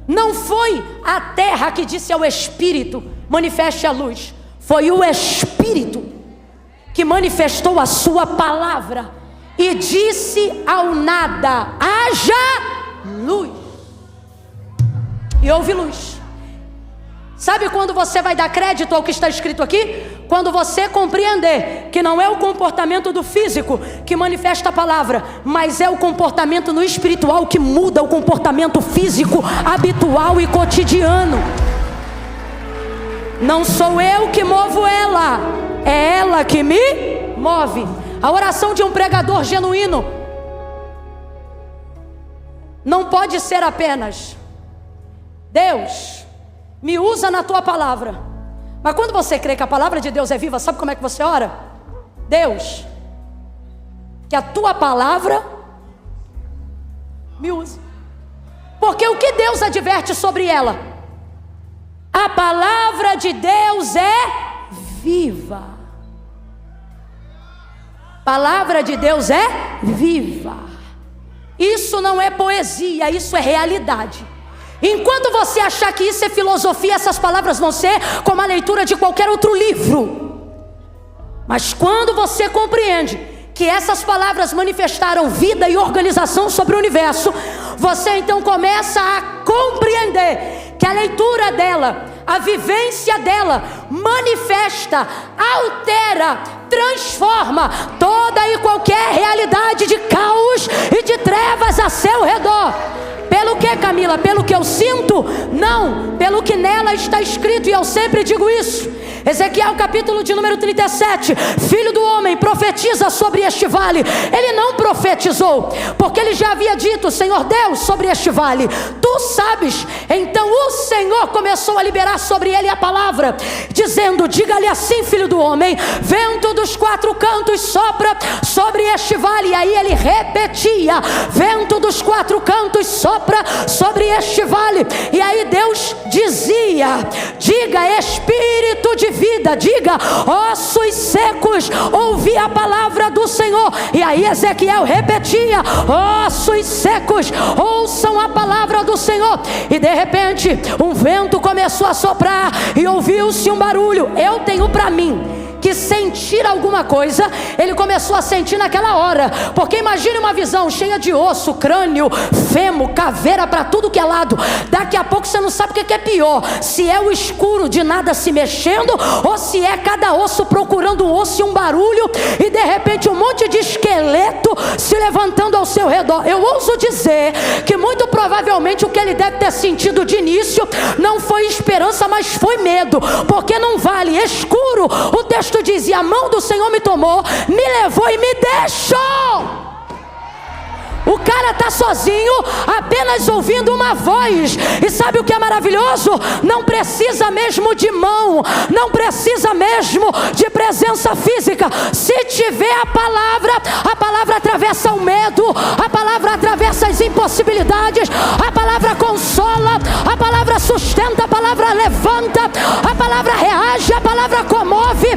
[SPEAKER 1] Não foi a terra que disse ao Espírito: manifeste a luz. Foi o Espírito que manifestou a sua palavra e disse ao nada: haja luz, e houve luz. Sabe quando você vai dar crédito ao que está escrito aqui? Quando você compreender que não é o comportamento do físico que manifesta a palavra, mas é o comportamento no espiritual que muda o comportamento físico habitual e cotidiano. Não sou eu que movo ela, é ela que me move. A oração de um pregador genuíno não pode ser apenas: Deus, me usa na tua palavra. Mas quando você crê que a palavra de Deus é viva, sabe como é que você ora? Deus, que a tua palavra me use. Porque o que Deus adverte sobre ela? A palavra de Deus é viva. Palavra de Deus é viva. Isso não é poesia, isso é realidade. Enquanto você achar que isso é filosofia, essas palavras vão ser como a leitura de qualquer outro livro. Mas quando você compreende que essas palavras manifestaram vida e organização sobre o universo, você então começa a compreender que a leitura dela, a vivência dela, manifesta, altera, transforma toda e qualquer realidade de caos e de trevas a seu redor. Pelo que, Camila? Pelo que eu sinto? Não, pelo que nela está escrito, e eu sempre digo isso. Ezequiel capítulo de número 37, filho do homem, profetiza sobre este vale. Ele não profetizou, porque ele já havia dito: Senhor Deus, sobre este vale, tu sabes. Então o Senhor começou a liberar sobre ele a palavra, dizendo: diga-lhe assim, filho do homem, vento dos quatro cantos sopra sobre este vale. E aí ele repetia: vento dos quatro cantos sopra sobre este vale. E aí Deus dizia: diga, espírito de vida, diga, ossos secos, ouvi a palavra do Senhor. E aí Ezequiel repetia: ossos secos, ouçam a palavra do Senhor. E de repente um vento começou a soprar e ouviu-se um barulho. Eu tenho para mim que sentir alguma coisa ele começou a sentir naquela hora, porque imagine uma visão cheia de osso, crânio, fêmur, caveira para tudo que é lado. Daqui a pouco você não sabe o que é pior, se é o escuro de nada se mexendo, ou se é cada osso procurando um osso e um barulho, e de repente um monte de esqueleto se levantando ao seu redor. Eu ouso dizer que muito provavelmente o que ele deve ter sentido de início não foi esperança, mas foi medo, porque não vale escuro. O texto diz: e a mão do Senhor me tomou, me levou e me deixou. O cara está sozinho, apenas ouvindo uma voz. E sabe o que é maravilhoso? Não precisa mesmo de mão, não precisa mesmo de presença física. Se tiver a palavra atravessa o medo, a palavra atravessa as impossibilidades, a palavra consola, a palavra sustenta, a palavra levanta, a palavra reage, a palavra comove,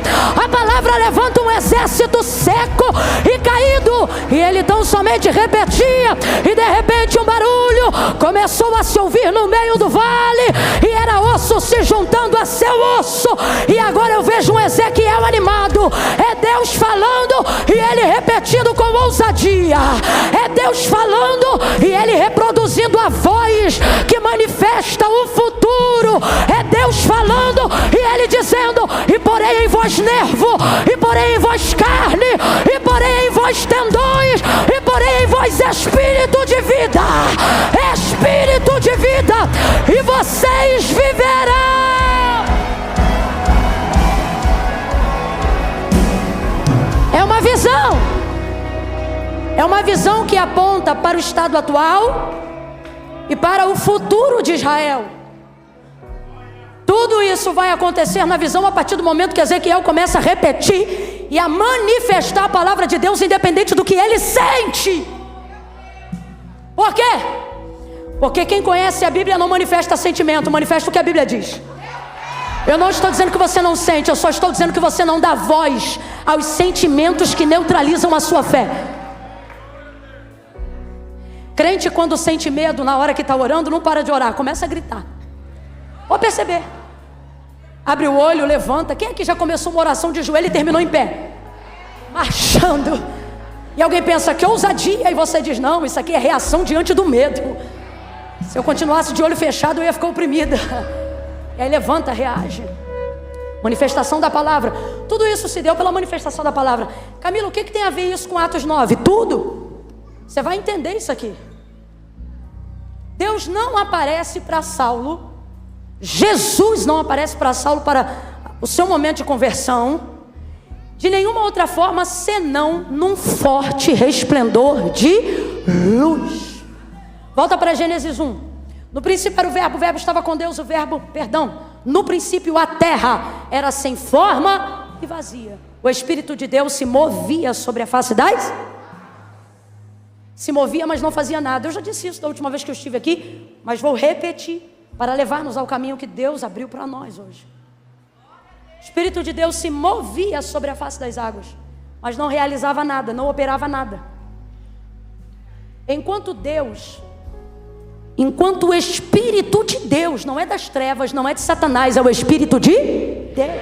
[SPEAKER 1] a palavra levanta um exército seco e caído. E ele tão somente repetia, e de repente um barulho começou a se ouvir no meio do vale, e era osso se juntando a seu osso. E agora eu vejo um Ezequiel animado. É Deus falando e ele repetindo com ousadia. É Deus falando e ele reproduzindo a voz que manifesta o futuro. É Deus falando e ele dizendo: e porém em vós nervo, e porém em vós carne, e porém em vós tendões, e porém em vós espírito de vida, espírito de vida, e vocês viverão. É uma visão. É uma visão que aponta para o estado atual e para o futuro de Israel. Tudo isso vai acontecer na visão a partir do momento que Ezequiel começa a repetir e a manifestar a palavra de Deus, independente do que ele sente. Por quê? Porque quem conhece a Bíblia não manifesta sentimento, manifesta o que a Bíblia diz. Eu não estou dizendo que você não sente, eu só estou dizendo que você não dá voz aos sentimentos que neutralizam a sua fé. Crente, quando sente medo na hora que está orando, não para de orar, começa a gritar. Pode perceber. Abre o olho, levanta. Quem aqui já começou uma oração de joelho e terminou em pé? Marchando. E alguém pensa, que ousadia, e você diz, não, isso aqui é reação diante do medo. Se eu continuasse de olho fechado, eu ia ficar oprimida. E aí levanta, reage. Manifestação da palavra. Tudo isso se deu pela manifestação da palavra. Camila, o que tem a ver isso com Atos 9? Tudo. Você vai entender isso aqui. Deus não aparece para Saulo, Jesus não aparece para Saulo para o seu momento de conversão, de nenhuma outra forma senão num forte resplendor de luz. Volta para Gênesis 1. No princípio era o verbo estava com Deus, no princípio a terra era sem forma e vazia. O Espírito de Deus se movia sobre a face das... Se movia, mas não fazia nada. Eu já disse isso da última vez que eu estive aqui, mas vou repetir para levar-nos ao caminho que Deus abriu para nós hoje. O Espírito de Deus se movia sobre a face das águas, mas não realizava nada, não operava nada. Enquanto o Espírito de Deus, não é das trevas, não é de Satanás, é o Espírito de Deus,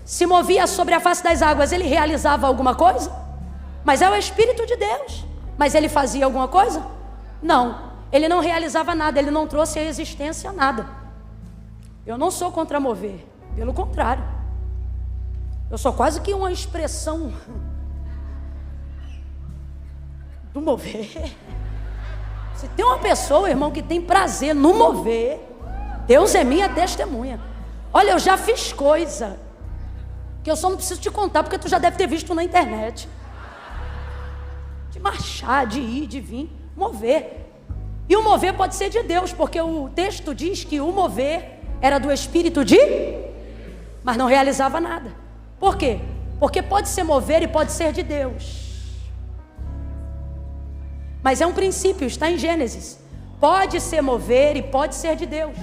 [SPEAKER 1] se movia sobre a face das águas, ele realizava alguma coisa? Mas é o Espírito de Deus. Mas ele fazia alguma coisa? Não, ele não realizava nada, ele não trouxe à existência nada. Eu não sou contra mover, pelo contrário. Eu sou quase que uma expressão do mover. Se tem uma pessoa, irmão, que tem prazer no mover, Deus é minha testemunha. Olha, eu já fiz coisa que eu só não preciso te contar, porque tu já deve ter visto na internet. De marchar, de ir, de vir, mover. E o mover pode ser de Deus, porque o texto diz que o mover era do Espírito de... mas não realizava nada. Por quê? Porque pode ser mover e pode ser de Deus. Mas é um princípio, está em Gênesis. Pode ser mover e pode ser de Deus.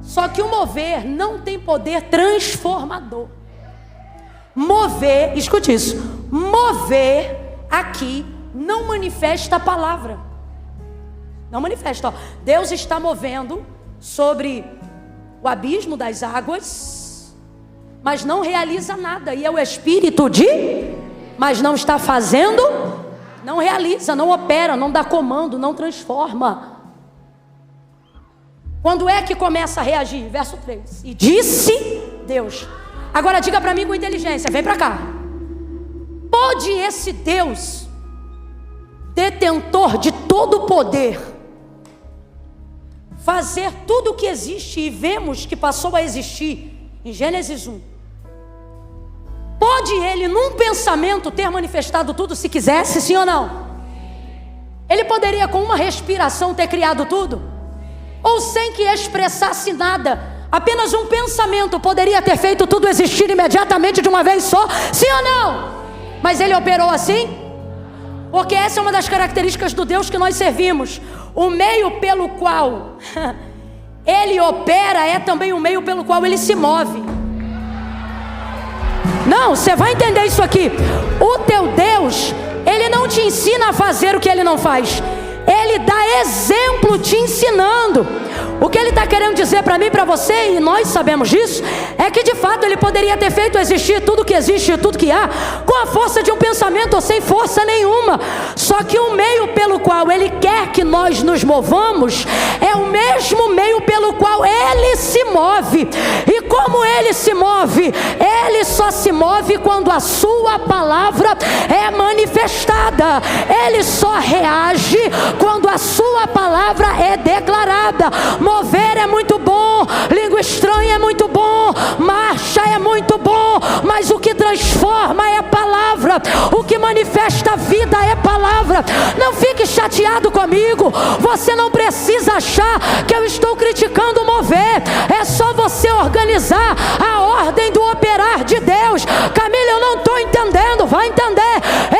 [SPEAKER 1] Só que o mover não tem poder transformador. Mover, escute isso, mover aqui não manifesta a palavra. Não manifesta, ó. Deus está movendo sobre o abismo das águas, mas não realiza nada. E é o Espírito de... mas não está fazendo, não realiza, não opera, não dá comando, não transforma. Quando é que começa a reagir? Verso 3. E disse Deus. Agora diga para mim com inteligência, vem para cá. Pode esse Deus, detentor de todo o poder, fazer tudo o que existe e vemos que passou a existir em Gênesis 1? Pode ele num pensamento ter manifestado tudo se quisesse, sim ou não? Ele poderia com uma respiração ter criado tudo? Ou sem que expressasse nada, apenas um pensamento poderia ter feito tudo existir imediatamente de uma vez só? Sim ou não? Mas ele operou assim? Porque essa é uma das características do Deus que nós servimos. O meio pelo qual ele opera é também o meio pelo qual ele se move. Não, você vai entender isso aqui. O teu Deus, ele não te ensina a fazer o que ele não faz. Ele dá exemplo te ensinando. O que ele está querendo dizer para mim e para você, e nós sabemos disso, é que de fato ele poderia ter feito existir tudo que existe e tudo que há com a força de um pensamento ou sem força nenhuma. Só que o meio pelo qual ele quer que nós nos movamos é o mesmo meio pelo qual ele se move. E como ele se move? Ele só se move quando a sua palavra é manifestada. Ele só reage quando a sua palavra é declarada. Mover é muito bom, língua estranha é muito bom, marcha é muito bom, mas o que transforma é a palavra, o que manifesta a vida é a palavra. Não fique chateado comigo, você não precisa achar que eu estou criticando o mover, é só você organizar a ordem do operar de Deus. Camila, eu não estou entendendo, vai entender.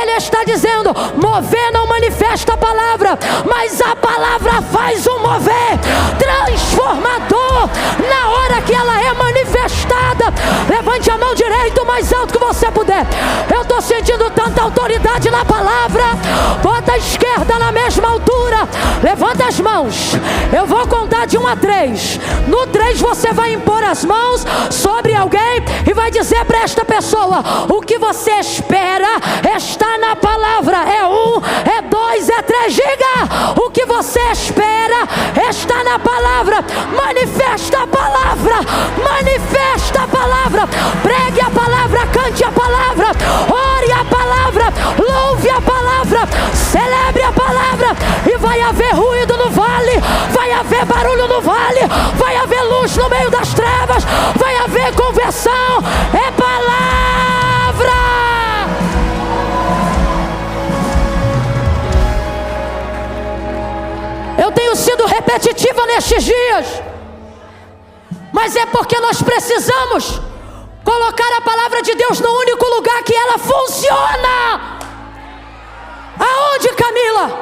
[SPEAKER 1] Ele está dizendo, mover não manifesta a palavra, mas a palavra faz o mover transformador na hora que ela é manifestada. Levante a mão direita o mais alto que você puder. Eu estou sentindo tanta autoridade na palavra. Bota a esquerda na mesma altura, levanta as mãos. Eu vou contar de 1 a 3. No 3 você vai impor as mãos sobre alguém e vai dizer para esta pessoa: o que você espera está na palavra. É 1, é 2, é 3. Diga: o que você espera está na palavra. Manifesta a palavra, manifesta a palavra, pregue a palavra, cante a palavra, ore a palavra, louve a palavra, celebre a palavra. E vai haver ruído no vale, vai haver barulho no vale, vai haver luz no meio das trevas, vai haver conversão. É palavra. Eu tenho sido repetitiva nestes dias, mas é porque nós precisamos colocar a palavra de Deus no único lugar que ela funciona. Aonde, Camila?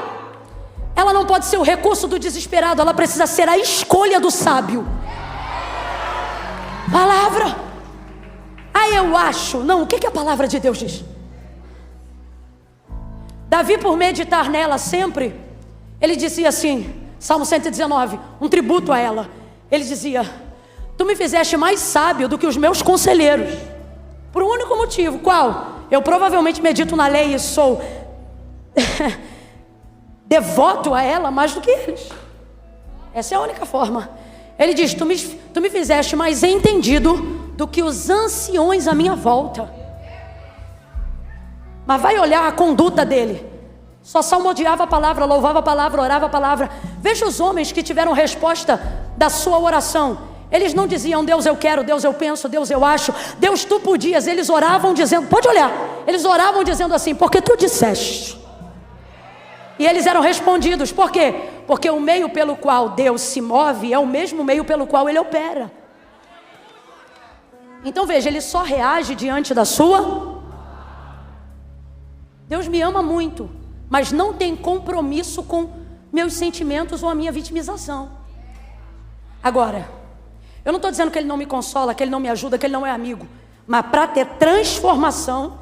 [SPEAKER 1] Ela não pode ser o recurso do desesperado, ela precisa ser a escolha do sábio. Palavra. Ah, eu acho. Não, o que a palavra de Deus diz? Davi, por meditar nela sempre, ele dizia assim, Salmo 119, um tributo a ela. Ele dizia: tu me fizeste mais sábio do que os meus conselheiros. Por um único motivo. Qual? Eu provavelmente medito na lei e sou devoto a ela mais do que eles. Essa é a única forma. Ele diz: tu me fizeste mais entendido do que os anciões à minha volta. Mas vai olhar a conduta dele. Só salmodiava a palavra, louvava a palavra, orava a palavra. Veja os homens que tiveram resposta da sua oração. Eles não diziam: Deus eu quero, Deus eu penso, Deus eu acho, Deus tu podias. Eles oravam dizendo, pode olhar, eles oravam dizendo assim: porque tu disseste. E eles eram respondidos. Por quê? Porque o meio pelo qual Deus se move é o mesmo meio pelo qual ele opera. Então veja, ele só reage diante da sua. Deus me ama muito, mas não tem compromisso com meus sentimentos ou a minha vitimização. Agora, eu não estou dizendo que ele não me consola, que ele não me ajuda, que ele não é amigo. Mas para ter transformação,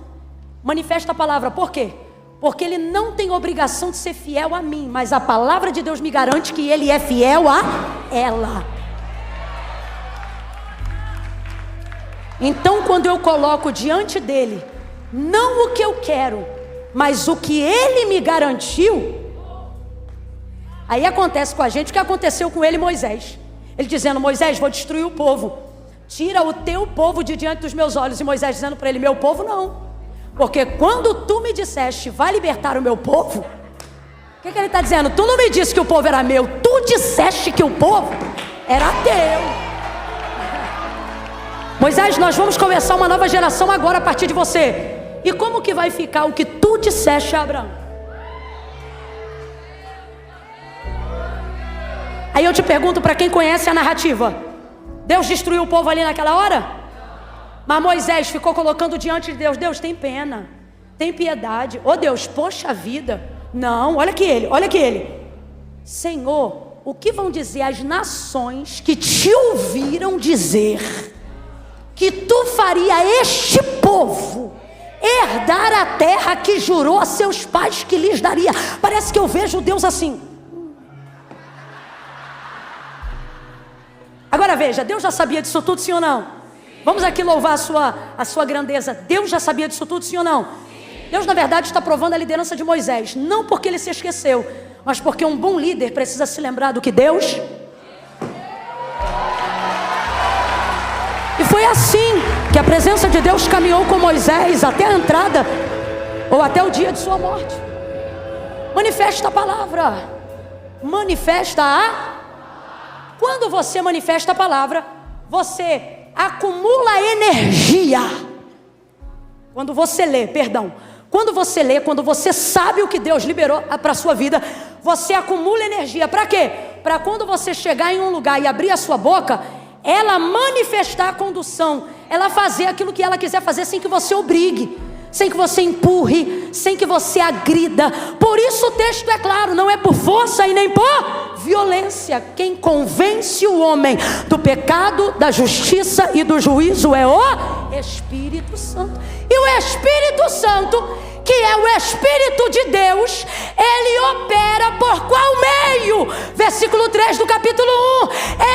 [SPEAKER 1] manifesta a palavra. Por quê? Porque ele não tem obrigação de ser fiel a mim, mas a palavra de Deus me garante que ele é fiel a ela. Então, quando eu coloco diante dele, não o que eu quero, mas o que ele me garantiu, aí acontece com a gente o que aconteceu com ele e Moisés. Ele dizendo: Moisés, vou destruir o povo, tira o teu povo de diante dos meus olhos. E Moisés dizendo para ele: meu povo não, porque quando tu me disseste, vai libertar o meu povo, o que ele está dizendo? Tu não me disse que o povo era meu, tu disseste que o povo era teu. Moisés, nós vamos começar uma nova geração agora a partir de você. E como que vai ficar o que tu disseste a Abraão? Aí eu te pergunto, para quem conhece a narrativa, Deus destruiu o povo ali naquela hora? Mas Moisés ficou colocando diante de Deus: Deus, tem pena, tem piedade. Oh Deus, poxa vida. Não, olha que ele. Senhor, o que vão dizer as nações que te ouviram dizer que tu faria este povo herdar a terra que jurou a seus pais que lhes daria? Parece que eu vejo Deus assim. Agora veja, Deus já sabia disso tudo, sim ou não? Vamos aqui louvar a sua grandeza. Deus já sabia disso tudo, sim ou não? Deus na verdade está provando a liderança de Moisés, não porque ele se esqueceu, mas porque um bom líder precisa se lembrar do que Deus. E foi assim que a presença de Deus caminhou com Moisés até a entrada, ou até o dia de sua morte. Manifesta a palavra. Quando você manifesta a palavra, você acumula energia. Quando você lê, quando você sabe o que Deus liberou para a sua vida, você acumula energia. Para quê? Para quando você chegar em um lugar e abrir a sua boca, ela manifestar a condução, ela fazer aquilo que ela quiser fazer sem que você obrigue, sem que você empurre, sem que você agrida. Por isso o texto é claro: não é por força e nem por violência. Quem convence o homem do pecado, da justiça e do juízo é o Espírito Santo. E o Espírito Santo, que é o Espírito de Deus, ele opera por qual meio? Versículo 3 do capítulo 1.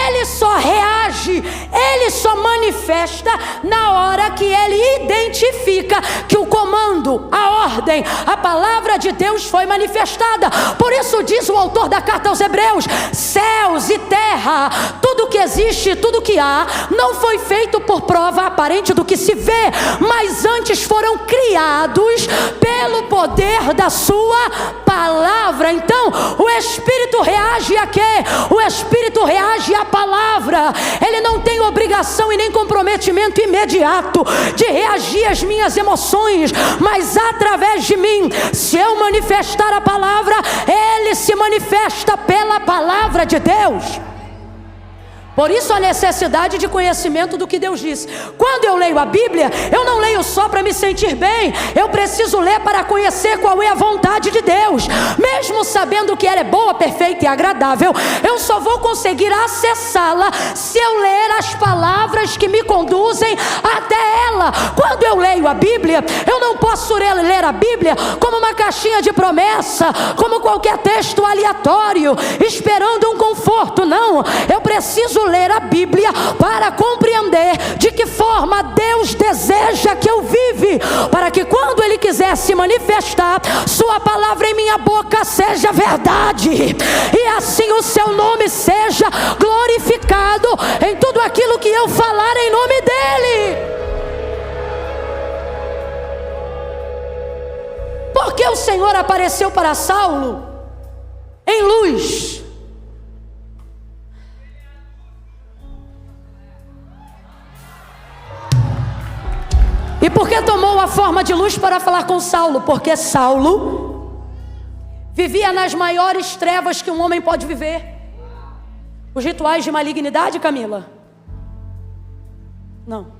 [SPEAKER 1] Ele só reage, ele só manifesta na hora que ele identifica que o comando, a ordem, a palavra de Deus foi manifestada. Por isso diz o autor da carta aos Hebreus: céus e terra, tudo que existe, tudo que há, não foi feito por prova aparente do que se vê, mas antes foram criados pelo poder da sua palavra. Então o Espírito reage a quê? O Espírito reage à palavra. Ele não tem obrigação e nem comprometimento imediato de reagir às minhas emoções, mas através de mim, se eu manifestar a palavra, ele se manifesta pela palavra de Deus. Por isso a necessidade de conhecimento do que Deus disse. Quando eu leio a Bíblia, eu não leio só para me sentir bem, eu preciso ler para conhecer qual é a vontade de Deus. Mesmo sabendo que ela é boa, perfeita e agradável, eu só vou conseguir acessá-la se eu ler as palavras que me conduzem até ela. Quando eu leio a Bíblia, eu não posso ler a Bíblia como uma caixinha de promessa, como qualquer texto aleatório, esperando um conforto. Não, eu preciso ler a Bíblia para compreender de que forma Deus deseja que eu vive, para que quando Ele quiser se manifestar, sua palavra em minha boca seja verdade, e assim o seu nome seja glorificado em tudo aquilo que eu falar em nome dEle. Porque o Senhor apareceu para Saulo em luz. E por que tomou a forma de luz para falar com Saulo? Porque Saulo vivia nas maiores trevas que um homem pode viver. Os rituais de malignidade, Camila? Não.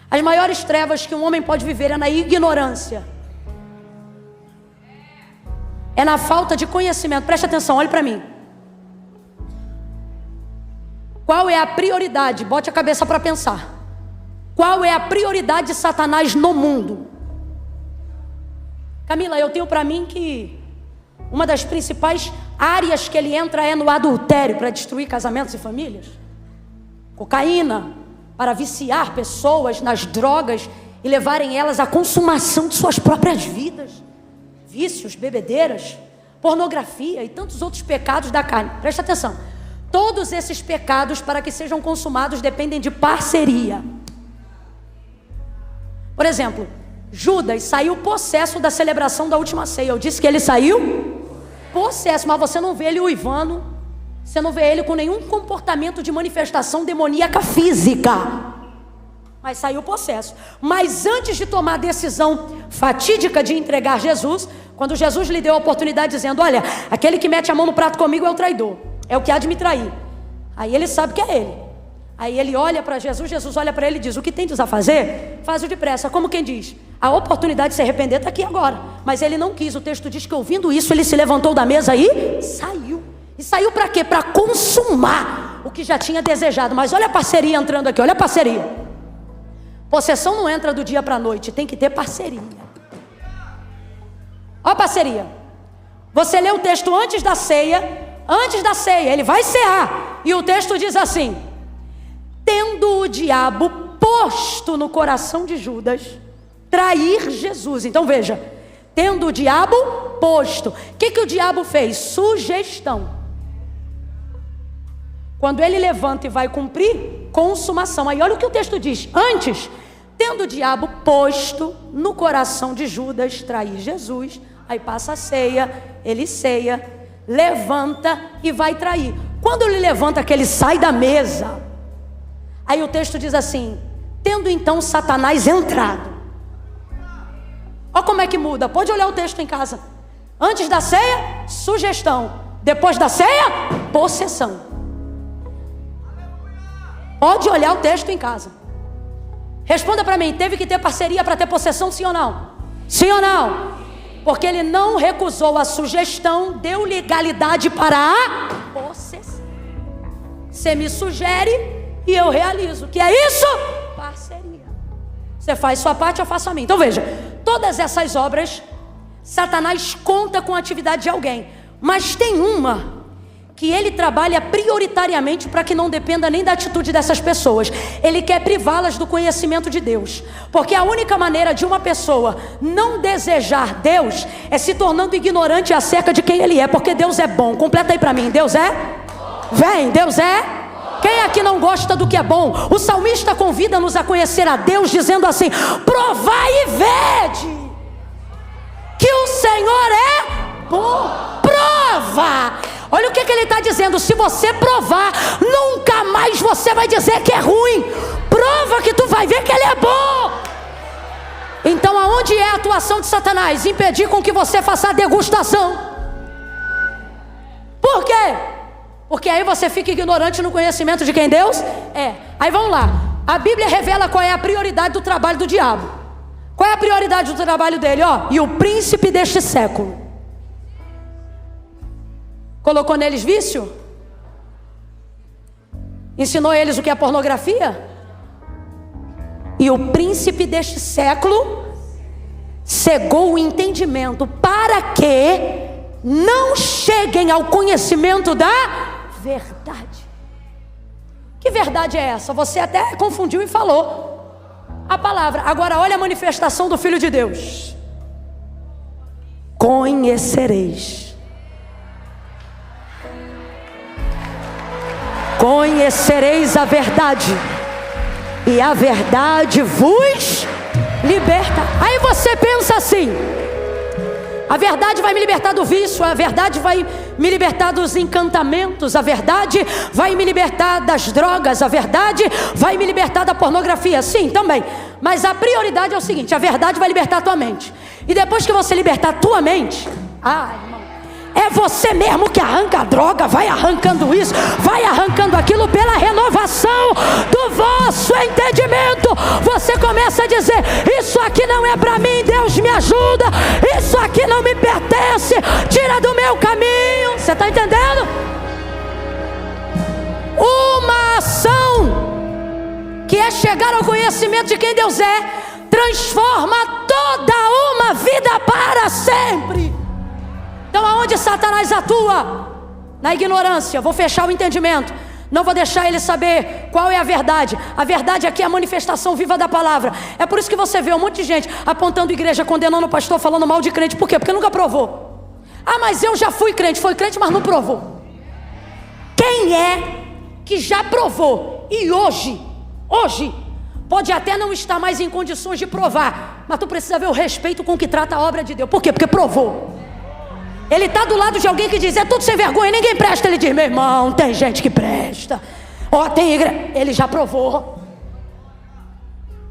[SPEAKER 1] As maiores trevas que um homem pode viver é na ignorância. É na falta de conhecimento. Preste atenção, olhe para mim. Qual é a prioridade? Bote a cabeça para pensar. Qual é a prioridade de Satanás no mundo? Camila, eu tenho para mim que uma das principais áreas que ele entra é no adultério, para destruir casamentos e famílias. Cocaína, para viciar pessoas nas drogas e levarem elas à consumação de suas próprias vidas. Vícios, bebedeiras, pornografia e tantos outros pecados da carne. Presta atenção. Todos esses pecados, para que sejam consumados, dependem de parceria. Por exemplo, Judas saiu possesso da celebração da última ceia. Eu disse que ele saiu possesso, mas você não vê ele uivando, você não vê ele com nenhum comportamento de manifestação demoníaca física, mas saiu possesso. Mas antes de tomar a decisão fatídica de entregar Jesus, quando Jesus lhe deu a oportunidade dizendo: olha, aquele que mete a mão no prato comigo é o traidor, é o que há de me trair. Aí ele sabe que é ele. Aí ele olha para Jesus, Jesus olha para ele e diz: o que tens a fazer, faz-o depressa. Como quem diz, a oportunidade de se arrepender está aqui agora. Mas ele não quis. O texto diz que ouvindo isso, ele se levantou da mesa e saiu. E saiu para quê? Para consumar o que já tinha desejado. Mas olha a parceria entrando aqui, olha a parceria. Possessão não entra do dia para a noite, tem que ter parceria. Olha a parceria. Você lê o texto antes da ceia, ele vai cear. E o texto diz assim: tendo o diabo posto no coração de Judas trair Jesus. Então veja, tendo o diabo posto. O que o diabo fez? Sugestão. Quando ele levanta e vai cumprir, consumação. Aí olha o que o texto diz. Antes, tendo o diabo posto no coração de Judas trair Jesus. Aí passa a ceia, ele ceia, levanta e vai trair. Quando ele levanta, que ele sai da mesa, aí o texto diz assim: tendo então Satanás entrado. Olha como é que muda, pode olhar o texto em casa. Antes da ceia, sugestão. Depois da ceia, possessão. Pode olhar o texto em casa. Responda para mim, teve que ter parceria para ter possessão, sim ou não? Sim ou não? Porque ele não recusou a sugestão, deu legalidade para a possessão. Você me sugere e eu realizo. Que é isso? Parceria. Você faz sua parte, eu faço a minha. Então veja, todas essas obras, Satanás conta com a atividade de alguém. Mas tem uma que ele trabalha prioritariamente para que não dependa nem da atitude dessas pessoas. Ele quer privá-las do conhecimento de Deus. Porque a única maneira de uma pessoa não desejar Deus é se tornando ignorante acerca de quem Ele é. Porque Deus é bom. Completa aí para mim. Deus é? Vem, Deus é? Quem aqui não gosta do que é bom? O salmista convida-nos a conhecer a Deus dizendo assim: provai e vede que o Senhor é bom. Prova. Olha o que ele está dizendo: se você provar, nunca mais você vai dizer que é ruim. Prova que tu vai ver que ele é bom. Então aonde é a atuação de Satanás? Impedir com que você faça a degustação. Por quê? Porque aí você fica ignorante no conhecimento de quem Deus é. Aí vamos lá, a Bíblia revela qual é a prioridade do trabalho do diabo. Qual é a prioridade do trabalho dele? E o príncipe deste século. Colocou neles vício? Ensinou eles o que é pornografia? E o príncipe deste século cegou o entendimento para que não cheguem ao conhecimento da verdade. Que verdade é essa? Você até confundiu e falou a palavra. Agora olha a manifestação do Filho de Deus: conhecereis. Conhecereis a verdade, e a verdade vos liberta. Aí você pensa assim: a verdade vai me libertar do vício, a verdade vai me libertar dos encantamentos, a verdade vai me libertar das drogas, a verdade vai me libertar da pornografia. Sim, também. Mas a prioridade é o seguinte: a verdade vai libertar a tua mente. E depois que você libertar a tua mente, irmão, é você mesmo que arranca a droga, vai arrancando isso, vai arrancando aquilo pela renovação do vosso entendimento. Você começa a dizer: isso aqui não é para mim, Deus me ajuda, isso aqui não me pertence, tira do meu caminho. Você está entendendo? Uma ação que é chegar ao conhecimento de quem Deus é, transforma toda uma vida para sempre. Então aonde Satanás atua? Na ignorância. Vou fechar o entendimento, não vou deixar ele saber qual é a verdade. A verdade aqui é a manifestação viva da palavra. É por isso que você vê um monte de gente apontando igreja, condenando o pastor, falando mal de crente. Por quê? Porque nunca provou. Mas eu já fui crente. Foi crente, mas não provou. Quem é que já provou e hoje pode até não estar mais em condições de provar, mas tu precisa ver o respeito com que trata a obra de Deus? Por quê? Porque provou. Ele está do lado de alguém que diz: é tudo sem vergonha, ninguém presta. Ele diz: meu irmão, tem gente que presta. Tem igreja. Ele já provou.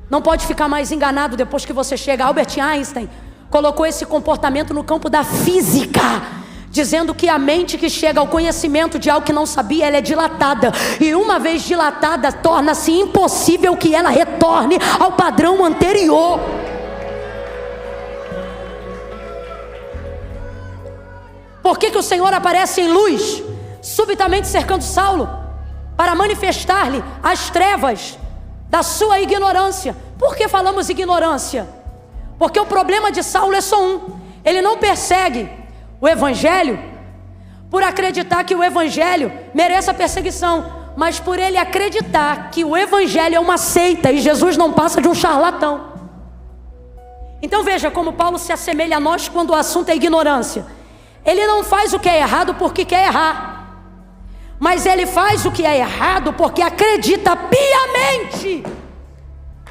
[SPEAKER 1] Não pode ficar mais enganado depois que você chega. Albert Einstein colocou esse comportamento no campo da física. dizendo que a mente que chega ao conhecimento de algo que não sabia, ela é dilatada, e uma vez dilatada, torna-se impossível que ela retorne ao padrão anterior. Por que o Senhor aparece em luz, subitamente cercando Saulo, para manifestar-lhe as trevas da sua ignorância? Por que falamos ignorância? Porque o problema de Saulo é só um: ele não persegue o evangelho por acreditar que o evangelho mereça perseguição, mas por ele acreditar que o evangelho é uma seita e Jesus não passa de um charlatão. Então veja como Paulo se assemelha a nós quando o assunto é ignorância. Ele não faz o que é errado porque quer errar, mas ele faz o que é errado porque acredita piamente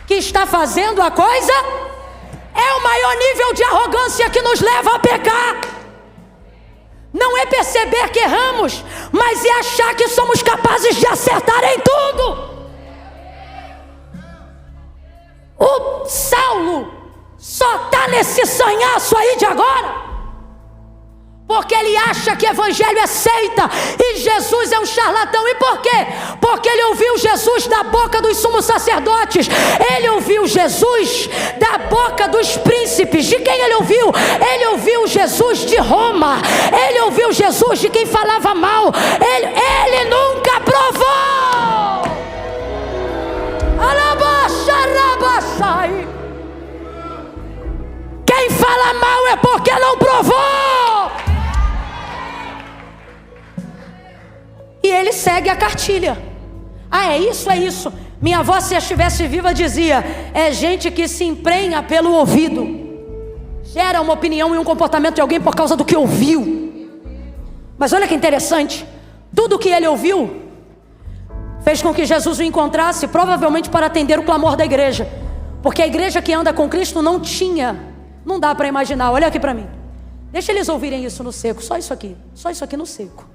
[SPEAKER 1] que está fazendo a coisa. É o maior nível de arrogância que nos leva a pecar. Não é perceber que erramos, mas é achar que somos capazes de acertar em tudo. O Saulo só está nesse sanhaço aí de agora porque ele acha que evangelho é seita e Jesus é um charlatão. E por quê? Porque ele ouviu Jesus da boca dos sumos sacerdotes, ele ouviu Jesus da boca dos príncipes. De quem ele ouviu? Ele ouviu Jesus de Roma, ele ouviu Jesus de quem falava mal. Ele nunca provou. Quem fala mal é porque não provou. E ele segue a cartilha. Ah, é isso, é isso. Minha avó, se estivesse viva, dizia: é gente que se emprenha pelo ouvido, gera uma opinião e um comportamento de alguém por causa do que ouviu. Mas olha que interessante, tudo o que ele ouviu fez com que Jesus o encontrasse, provavelmente para atender o clamor da igreja, porque a igreja que anda com Cristo não dá para imaginar. Olha aqui para mim, deixa eles ouvirem isso no seco, só isso aqui no seco.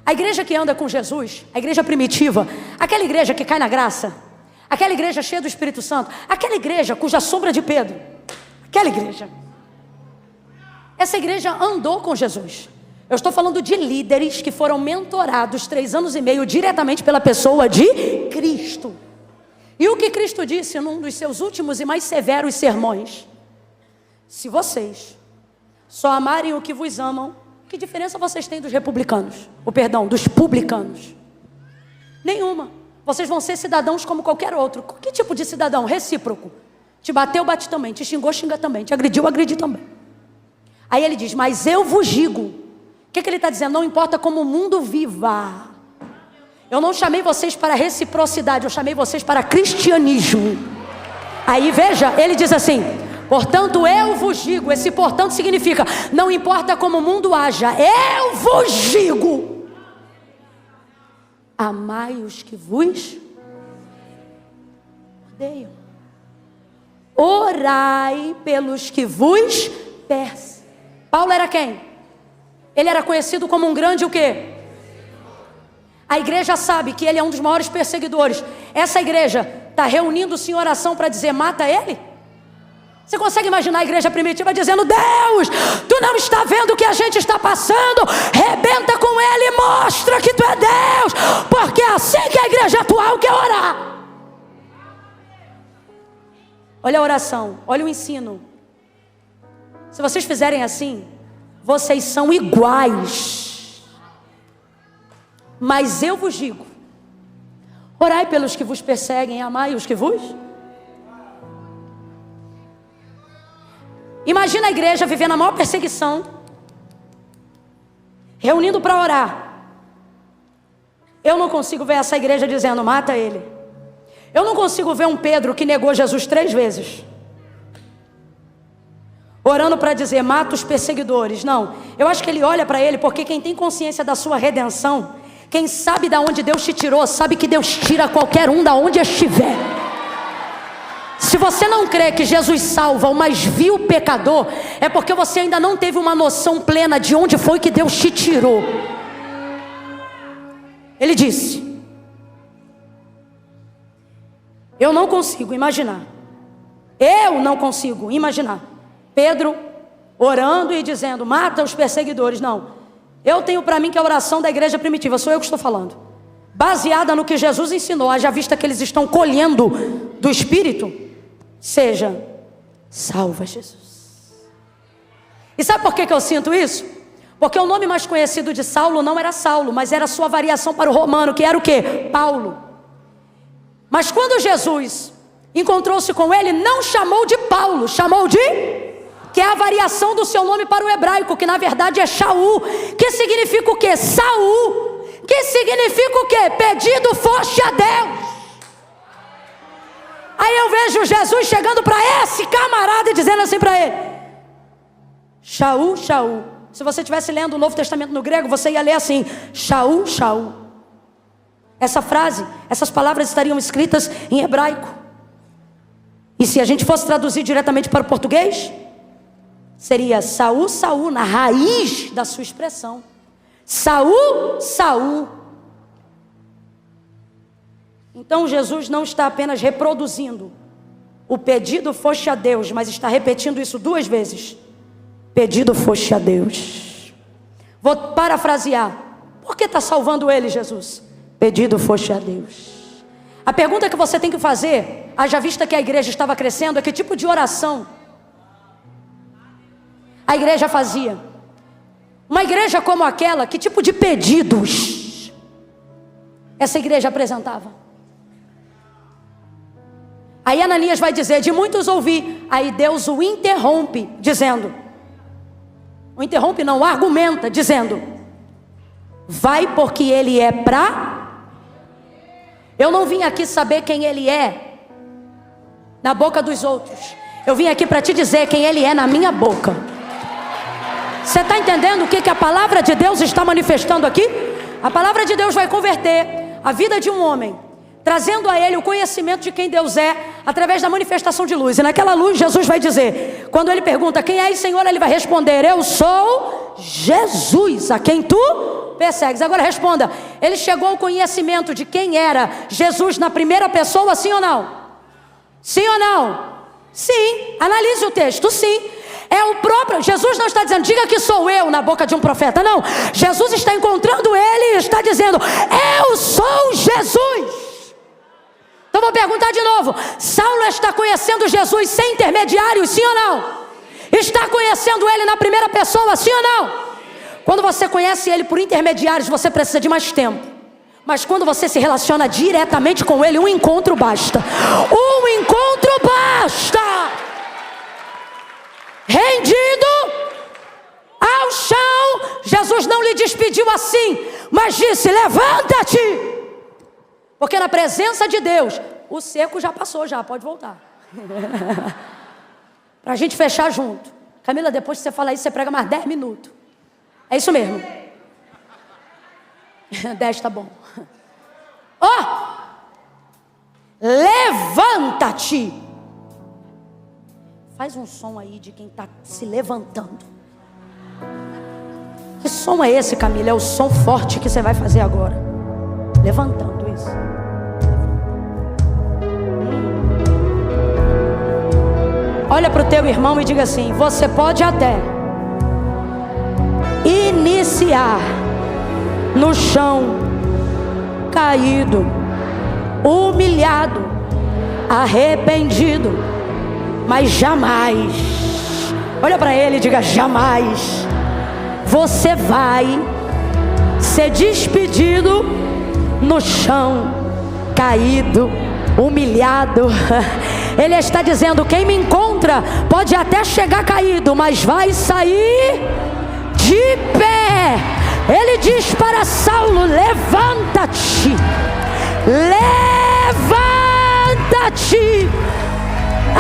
[SPEAKER 1] A igreja que anda com Jesus, a igreja primitiva, aquela igreja que cai na graça, aquela igreja cheia do Espírito Santo, aquela igreja cuja sombra de Pedro, aquela igreja, essa igreja andou com Jesus. Eu estou falando de líderes que foram mentorados 3 anos e meio diretamente pela pessoa de Cristo. E o que Cristo disse num dos seus últimos e mais severos sermões: se vocês só amarem o que vos amam, que diferença vocês têm dos republicanos? Dos publicanos? Nenhuma. Vocês vão ser cidadãos como qualquer outro. Que tipo de cidadão? Recíproco. Te bateu, bate também. Te xingou, xinga também. Te agrediu, agride também. Aí ele diz: mas eu vos digo. O que ele está dizendo? Não importa como o mundo viva. Eu não chamei vocês para reciprocidade, eu chamei vocês para cristianismo. Aí veja, ele diz assim: portanto eu vos digo. Esse portanto significa: não importa como o mundo haja, eu vos digo, amai os que vos odeiam, orai pelos que vos perseguem. Paulo era quem? Ele era conhecido como um grande o quê? A igreja sabe que ele é um dos maiores perseguidores. Essa igreja está reunindo-se em oração para dizer: mata ele? Você consegue imaginar a igreja primitiva dizendo: Deus, tu não está vendo o que a gente está passando? Rebenta com ele e mostra que tu é Deus, porque é assim que a igreja atual quer orar. Olha a oração, olha o ensino. Se vocês fizerem assim, vocês são iguais. Mas eu vos digo: orai pelos que vos perseguem, amai os que vos. Imagina a igreja vivendo a maior perseguição, reunindo para orar. Eu não consigo ver essa igreja dizendo: mata ele. Eu não consigo ver um Pedro que negou Jesus 3 vezes, orando para dizer: mata os perseguidores. Não, eu acho que ele olha para ele, porque quem tem consciência da sua redenção, quem sabe da onde Deus te tirou, sabe que Deus tira qualquer um da onde estiver. Se você não crê que Jesus salva o mais vil pecador, é porque você ainda não teve uma noção plena de onde foi que Deus te tirou. Ele disse: eu não consigo imaginar Pedro orando e dizendo, mata os perseguidores. Não, eu tenho para mim que a oração da igreja primitiva, sou eu que estou falando, baseada no que Jesus ensinou, haja vista que eles estão colhendo do Espírito, seja, salva Jesus. E sabe por que eu sinto isso? Porque o nome mais conhecido de Saulo não era Saulo, mas era sua variação para o romano, que era o quê? Paulo. Mas quando Jesus encontrou-se com ele, não chamou de Paulo, chamou de... que é a variação do seu nome para o hebraico, que na verdade é Shaul, que significa o quê? Saul, que significa o quê? Pedido foste a Deus. Aí eu vejo Jesus chegando para esse camarada e dizendo assim para ele, Shaul, Shaul. Se você estivesse lendo o Novo Testamento no grego, você ia ler assim, Shaul, Shaul. Essa frase, essas palavras estariam escritas em hebraico. E se a gente fosse traduzir diretamente para o português, seria Saul, Saul, na raiz da sua expressão. Saul, Saul. Então Jesus não está apenas reproduzindo o pedido foste a Deus, mas está repetindo isso 2 vezes. Pedido foste a Deus. Vou parafrasear. Por que está salvando ele, Jesus? Pedido foste a Deus. A pergunta que você tem que fazer, haja vista que a igreja estava crescendo, é que tipo de oração a igreja fazia? Uma igreja como aquela, que tipo de pedidos essa igreja apresentava? Aí Ananias vai dizer, de muitos ouvi. Aí Deus o interrompe, dizendo, o interrompe não, argumenta, dizendo, vai porque ele é pra... Eu não vim aqui saber quem ele é na boca dos outros. Eu vim aqui para te dizer quem ele é na minha boca. Você está entendendo o que a palavra de Deus está manifestando aqui? A palavra de Deus vai converter a vida de um homem, trazendo a ele o conhecimento de quem Deus é, através da manifestação de luz. E naquela luz Jesus vai dizer, quando ele pergunta, quem és, Senhor? Ele vai responder, eu sou Jesus, a quem tu persegues. Agora responda, ele chegou ao conhecimento de quem era Jesus na primeira pessoa, sim ou não? Sim ou não? Sim, analise o texto, sim. É o próprio, Jesus não está dizendo, diga que sou eu na boca de um profeta, não. Jesus está encontrando ele e está dizendo, eu sou Jesus. Então vou perguntar de novo, Saulo está conhecendo Jesus sem intermediários, sim ou não? Está conhecendo ele na primeira pessoa, sim ou não? Quando você conhece ele por intermediários, você precisa de mais tempo. Mas quando você se relaciona diretamente com ele, um encontro basta. Um encontro basta. Rendido ao chão, Jesus não lhe despediu assim, mas disse, levanta-te. Porque na presença de Deus, o seco já passou, já pode voltar. Para a gente fechar junto. Camila, depois que você falar isso, você prega mais 10 minutos. É isso mesmo. 10 tá bom. Levanta-te. Faz um som aí de quem está se levantando. Que som é esse, Camila? É o som forte que você vai fazer agora. Levantando isso. Olha para o teu irmão e diga assim, você pode até iniciar no chão, caído, humilhado, arrependido, mas jamais, olha para ele e diga, jamais você vai ser despedido no chão, caído, humilhado. Ele está dizendo, quem me encontra pode até chegar caído, mas vai sair de pé. Ele diz para Saulo, levanta-te, levanta-te.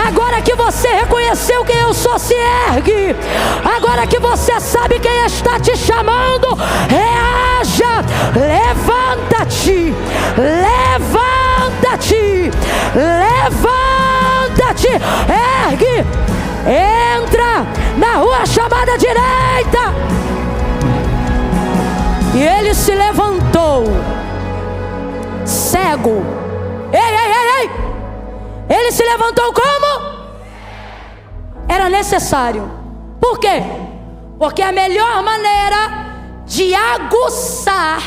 [SPEAKER 1] Agora que você reconheceu quem eu sou, se ergue. Agora que você sabe quem está te chamando, reaja. Levanta-te, levanta-te, levanta-te, ergue, entra na rua chamada direita. E ele se levantou, cego. Ei. Ele se levantou como? Era necessário Por quê? Porque a melhor maneira de aguçar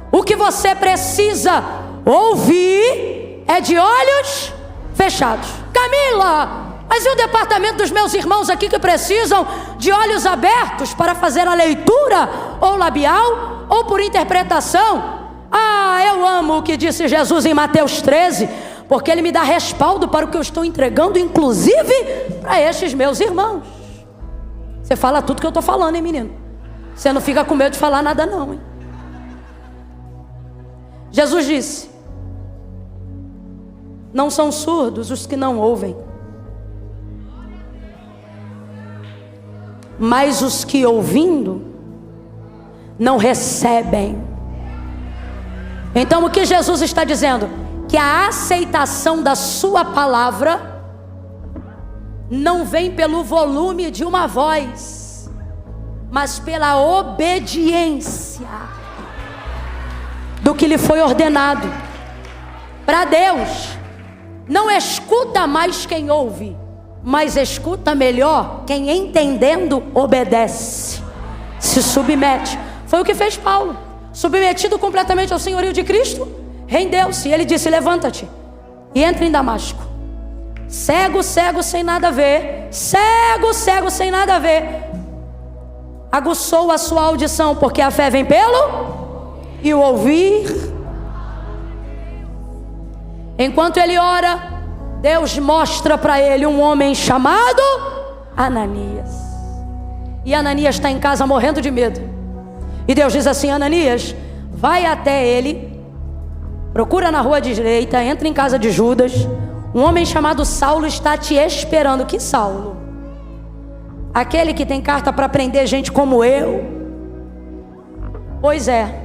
[SPEAKER 1] o que você precisa ouvir é de olhos fechados. Camila, mas e o departamento dos meus irmãos aqui que precisam de olhos abertos para fazer a leitura, ou labial, ou por interpretação? Eu amo o que disse Jesus em Mateus 13, porque ele me dá respaldo para o que eu estou entregando, inclusive para estes meus irmãos. Você fala tudo que eu estou falando, hein, menino? Você não fica com medo de falar nada não, hein? Jesus disse: não são surdos os que não ouvem, mas os que ouvindo não recebem. Então o que Jesus está dizendo? Que a aceitação da sua palavra não vem pelo volume de uma voz, mas pela obediência do que lhe foi ordenado. Para Deus, não escuta mais quem ouve, mas escuta melhor quem, entendendo, obedece, se submete. Foi o que fez Paulo, submetido completamente ao senhorio de Cristo, rendeu-se. E ele disse: levanta-te e entra em Damasco. Cego, cego sem nada ver, cego, cego sem nada ver, aguçou a sua audição, porque a fé vem pelo e o ouvir. Enquanto ele ora, Deus mostra para ele um homem chamado Ananias. E Ananias está em casa morrendo de medo. E Deus diz assim: Ananias, vai até ele, procura na rua direita, entra em casa de Judas. Um homem chamado Saulo está te esperando. Que Saulo? Aquele que tem carta para prender gente como eu? Pois é.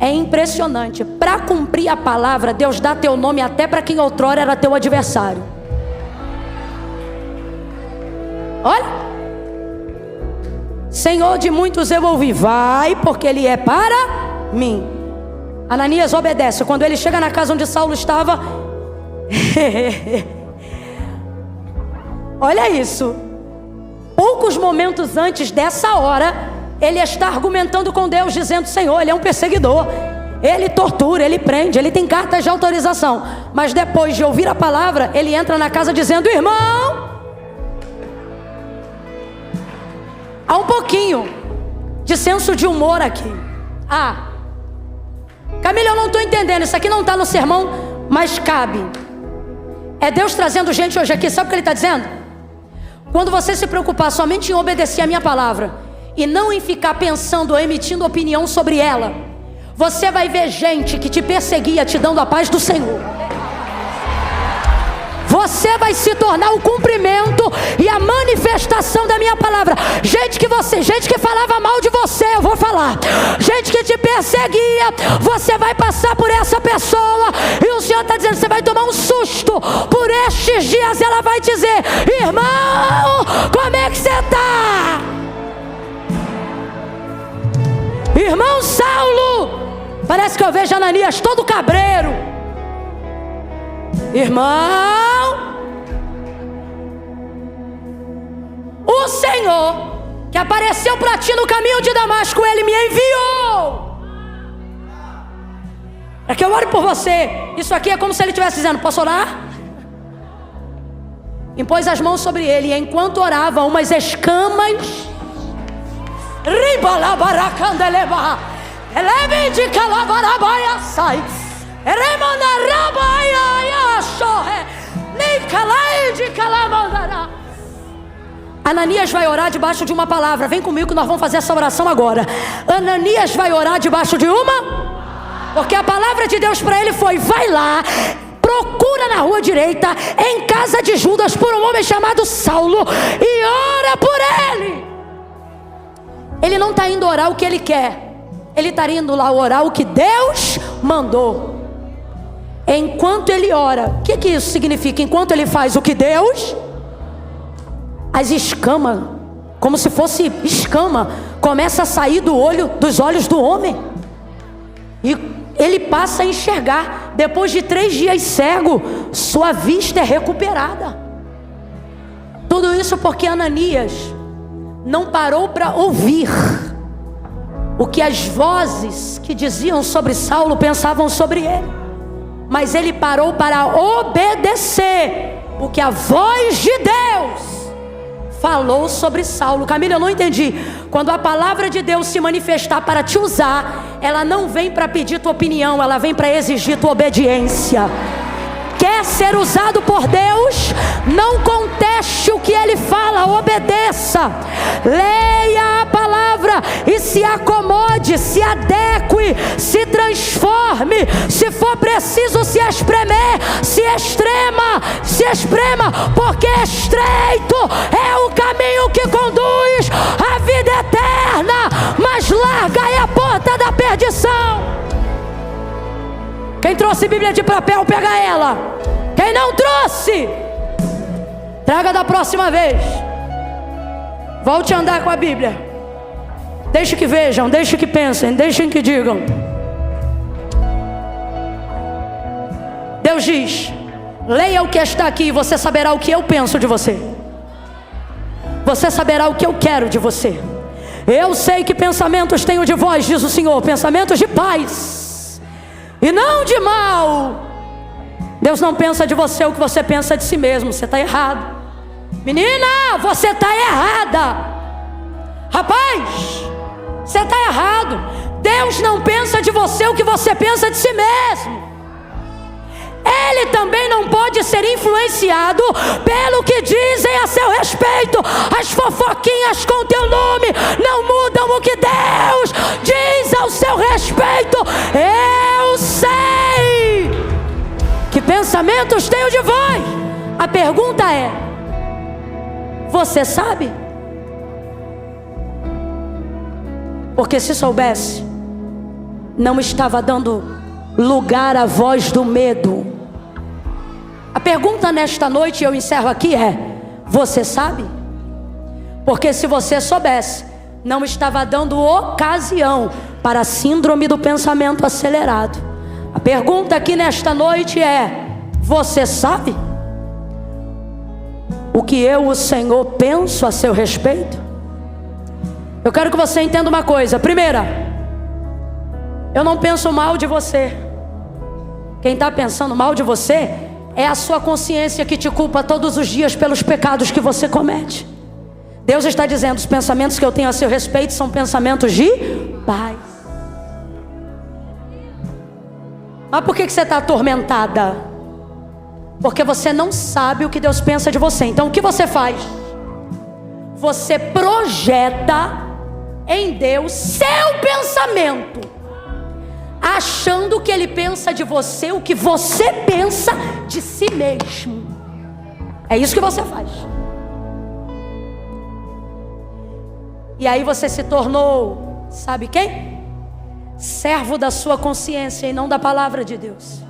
[SPEAKER 1] É impressionante. Para cumprir a palavra, Deus dá teu nome até para quem outrora era teu adversário. Olha. Senhor de muitos eu ouvi, vai, porque ele é para mim. Ananias obedece. Quando ele chega na casa onde Saulo estava, olha isso. Poucos momentos antes dessa hora, ele está argumentando com Deus, dizendo: Senhor, ele é um perseguidor, ele tortura, ele prende, ele tem cartas de autorização. Mas depois de ouvir a palavra, ele entra na casa dizendo: irmão, há um pouquinho de senso de humor aqui. Camila, eu não estou entendendo, isso aqui não está no sermão, mas cabe. É Deus trazendo gente hoje aqui. Sabe o que ele está dizendo? Quando você se preocupar somente em obedecer a minha palavra e não em ficar pensando ou emitindo opinião sobre ela, você vai ver gente que te perseguia te dando a paz do Senhor. Você vai se tornar o cumprimento e a manifestação da minha palavra. Gente que falava mal de você, eu vou falar. Gente que te perseguia, você vai passar por essa pessoa. E o Senhor está dizendo: você vai tomar um susto. Por estes dias ela vai dizer: irmão, como é que você está? Irmão Saulo, parece que eu vejo Ananias todo cabreiro. Irmão, o Senhor que apareceu para ti no caminho de Damasco, ele me enviou. É que eu oro por você. Isso aqui é como se ele estivesse dizendo: posso orar? Impôs as mãos sobre ele, e enquanto orava, umas escamas sai. Ananias vai orar debaixo de uma palavra. Vem comigo que nós vamos fazer essa oração agora. Ananias vai orar debaixo de uma, porque a palavra de Deus para ele foi: vai lá, procura na rua direita, em casa de Judas, por um homem chamado Saulo, e ora por ele. Ele não está indo orar o que ele quer, ele está indo lá orar o que Deus mandou. Enquanto ele ora, o que isso significa? Enquanto ele faz o que Deus, as escamas, como se fosse escama, começa a sair dos olhos do homem, e ele passa a enxergar. Depois de 3 dias cego, sua vista é recuperada. Tudo isso porque Ananias não parou para ouvir o que as vozes que diziam sobre Saulo pensavam sobre ele, mas ele parou para obedecer o que a voz de Deus falou sobre Saulo. Camila, eu não entendi. Quando a palavra de Deus se manifestar para te usar, ela não vem para pedir tua opinião, ela vem para exigir tua obediência. Quer ser usado por Deus? Não conteste o que Ele fala, obedeça. Leia a palavra e se acomode, se adeque, se transforme. Se for preciso se espremer, se esprema, porque estreito é o caminho que conduz à vida eterna, mas larga é a porta da perdição. Quem trouxe Bíblia de papel, pega ela. Quem não trouxe, traga da próxima vez. Volte a andar com a Bíblia. Deixe que vejam, deixe que pensem, deixem que digam. Deus diz: leia o que está aqui e você saberá o que eu penso de você. Você saberá o que eu quero de você. Eu sei que pensamentos tenho de vós, diz o Senhor, pensamentos de paz e não de mal. Deus não pensa de você o que você pensa de si mesmo. Você está errado. Menina, você está errada. Rapaz, você está errado. Deus não pensa de você o que você pensa de si mesmo. Ele também não pode ser influenciado pelo que dizem a seu respeito. As fofoquinhas com teu nome não mudam o que Deus diz ao seu respeito. Eu sei que pensamentos tenho de vós. A pergunta é: você sabe? Porque se soubesse, não estava dando lugar à voz do medo. A pergunta nesta noite, eu encerro aqui, é: você sabe? Porque se você soubesse, não estava dando ocasião para a síndrome do pensamento acelerado. A pergunta aqui nesta noite é: você sabe o que eu, o Senhor, penso a seu respeito? Eu quero que você entenda uma coisa. Primeira, eu não penso mal de você. Quem está pensando mal de você é a sua consciência que te culpa todos os dias pelos pecados que você comete. Deus está dizendo: os pensamentos que eu tenho a seu respeito são pensamentos de paz. Mas por que você está atormentada? Porque você não sabe o que Deus pensa de você. Então o que você faz? Você projeta em Deus seu pensamento, achando que Ele pensa de você o que você pensa de si mesmo. É isso que você faz. E aí você se tornou, sabe quem? Servo da sua consciência e não da palavra de Deus.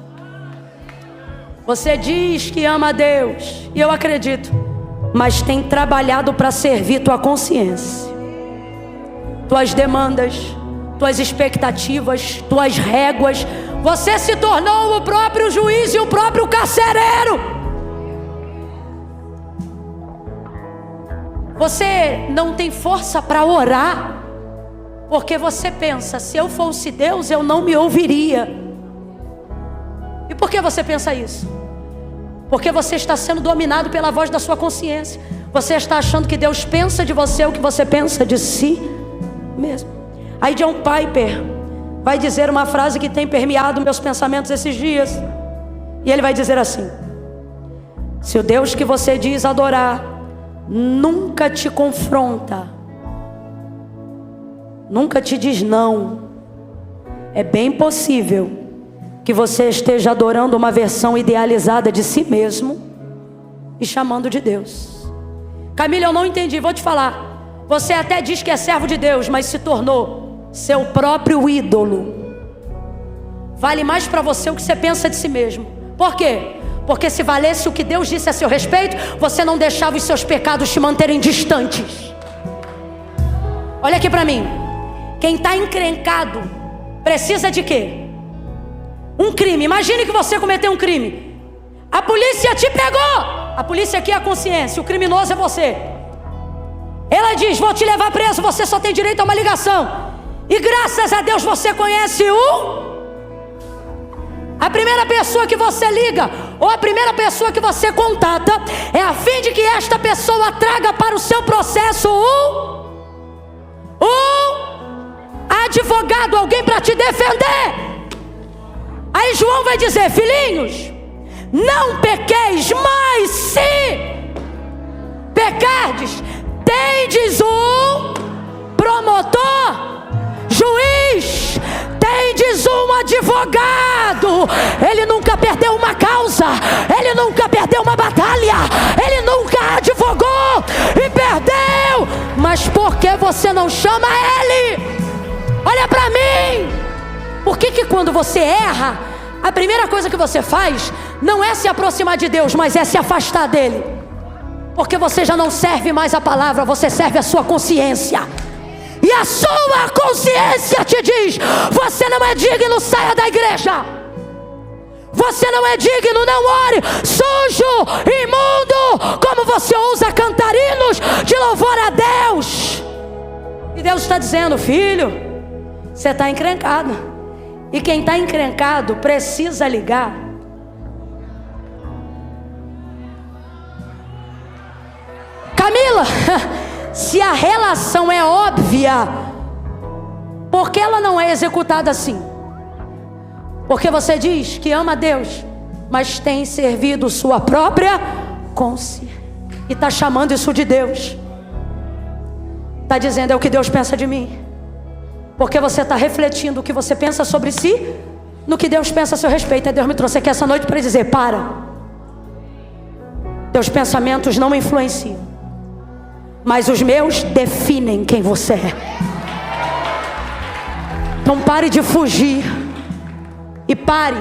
[SPEAKER 1] Você diz que ama a Deus, e eu acredito, mas tem trabalhado para servir tua consciência, tuas demandas, tuas expectativas, tuas réguas. Você se tornou o próprio juiz e o próprio carcereiro. Você não tem força para orar, porque você pensa: se eu fosse Deus, eu não me ouviria. E por que você pensa isso? Porque você está sendo dominado pela voz da sua consciência. Você está achando que Deus pensa de você o que você pensa de si mesmo. Aí John Piper vai dizer uma frase que tem permeado meus pensamentos esses dias. E ele vai dizer assim: se o Deus que você diz adorar nunca te confronta, nunca te diz não, é bem possível que você esteja adorando uma versão idealizada de si mesmo e chamando de Deus. Camila, eu não entendi, vou te falar. Você até diz que é servo de Deus, mas se tornou seu próprio ídolo. Vale mais para você o que você pensa de si mesmo. Por quê? Porque se valesse o que Deus disse a seu respeito, você não deixava os seus pecados te manterem distantes. Olha aqui para mim. Quem está encrencado precisa de quê? Um crime. Imagine que você cometeu um crime. A polícia te pegou. A polícia aqui é a consciência, o criminoso é você. Ela diz: vou te levar preso, você só tem direito a uma ligação. E graças a Deus você conhece a primeira pessoa que você liga, ou a primeira pessoa que você contata, é a fim de que esta pessoa traga para o seu processo advogado, alguém para te defender. Aí João vai dizer: filhinhos, não pequeis, mas se pecardes, tendes um promotor, juiz, tendes um advogado. Ele nunca perdeu uma causa, ele nunca perdeu uma batalha, ele nunca advogou e perdeu. Mas por que você não chama ele? Olha para mim. Por que quando você erra, a primeira coisa que você faz não é se aproximar de Deus, mas é se afastar dele? Porque você já não serve mais a palavra, você serve a sua consciência. E a sua consciência te diz: você não é digno, saia da igreja. Você não é digno, não ore. Sujo, imundo, como você ousa cantar hinos de louvor a Deus. E Deus está dizendo: filho, você está encrencado. E quem está encrencado precisa ligar. Camila, se a relação é óbvia, por que ela não é executada assim? Porque você diz que ama a Deus, mas tem servido sua própria consciência e está chamando isso de Deus. Está dizendo: é o que Deus pensa de mim. Porque você está refletindo o que você pensa sobre si no que Deus pensa a seu respeito. E Deus me trouxe aqui essa noite para dizer: para. Teus pensamentos não me influenciam, mas os meus definem quem você é. Então pare de fugir. E pare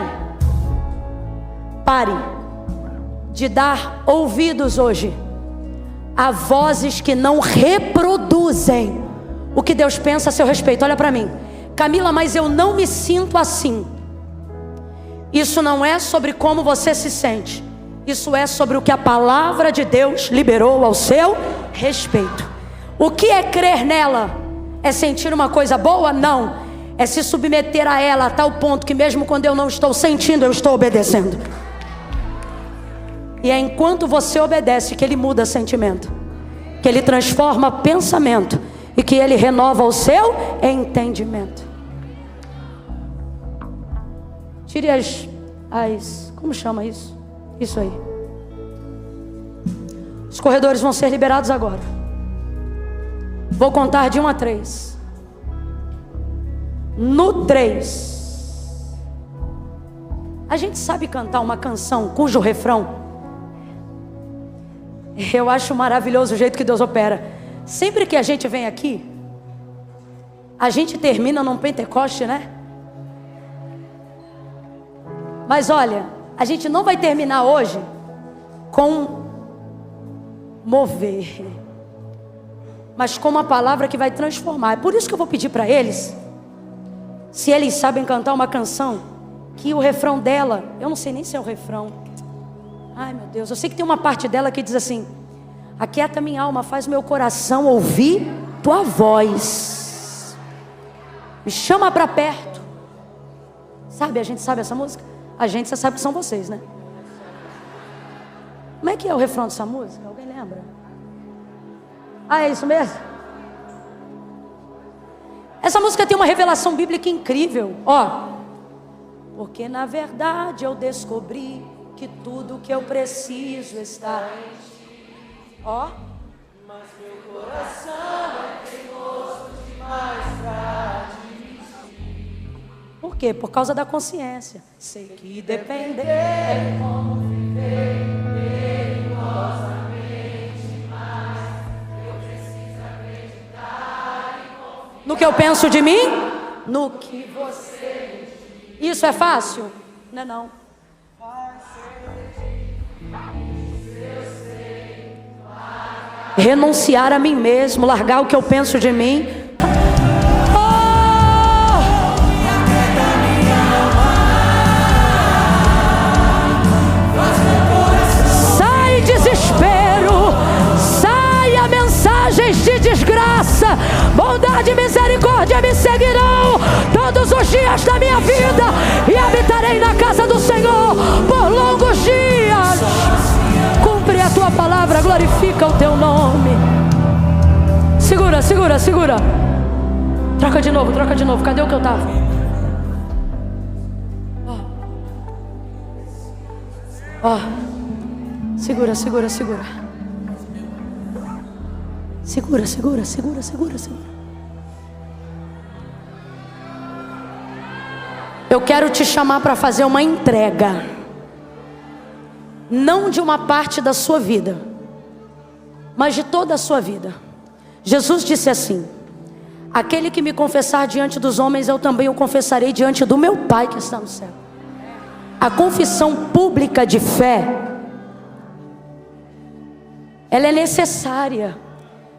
[SPEAKER 1] de dar ouvidos hoje a vozes que não reproduzem o que Deus pensa a seu respeito. Olha para mim: Camila, mas eu não me sinto assim. Isso não é sobre como você se sente. Isso é sobre o que a palavra de Deus liberou ao seu respeito. O que é crer nela? É sentir uma coisa boa? Não. É se submeter a ela a tal ponto que mesmo quando eu não estou sentindo, eu estou obedecendo. E é enquanto você obedece que ele muda sentimento, que ele transforma pensamento e que ele renova o seu entendimento. Tire as como chama isso? Isso aí. Os corredores vão ser liberados agora. Vou contar de 1 a 3. No 3, a gente sabe cantar uma canção cujo refrão, eu acho maravilhoso o jeito que Deus opera. Sempre que a gente vem aqui, a gente termina num Pentecoste, né? Mas olha, a gente não vai terminar hoje com mover, mas com uma palavra que vai transformar. É por isso que eu vou pedir para eles, se eles sabem cantar uma canção que o refrão dela, eu não sei nem se é o refrão. Ai meu Deus, eu sei que tem uma parte dela que diz assim: aquieta minha alma, faz meu coração ouvir tua voz, me chama para perto. Sabe, a gente sabe essa música? A gente, você sabe que são vocês, né? Como é que é o refrão dessa música? Alguém lembra? Ah, é isso mesmo? Essa música tem uma revelação bíblica incrível. Ó, porque na verdade eu descobri que tudo que eu preciso está em ti. Ó, mas meu coração é teimoso demais pra ti. Por quê? Por causa da consciência. Sei que depender de como viver perigosamente, mas eu preciso acreditar e confiar no que eu penso de mim, no que você. Isso é fácil? Não é não. Renunciar a mim mesmo, largar o que eu penso de mim. Sai desespero, sai a mensagens de glorifica o teu nome. Segura, segura, segura. Troca de novo, troca de novo. Cadê o que eu tava? Ó. Segura, segura, segura. Segura, segura, segura, segura, segura. Eu quero te chamar para fazer uma entrega. Não de uma parte da sua vida, mas de toda a sua vida. Jesus disse assim: aquele que me confessar diante dos homens, eu também o confessarei diante do meu Pai que está no céu. A confissão pública de fé, ela é necessária.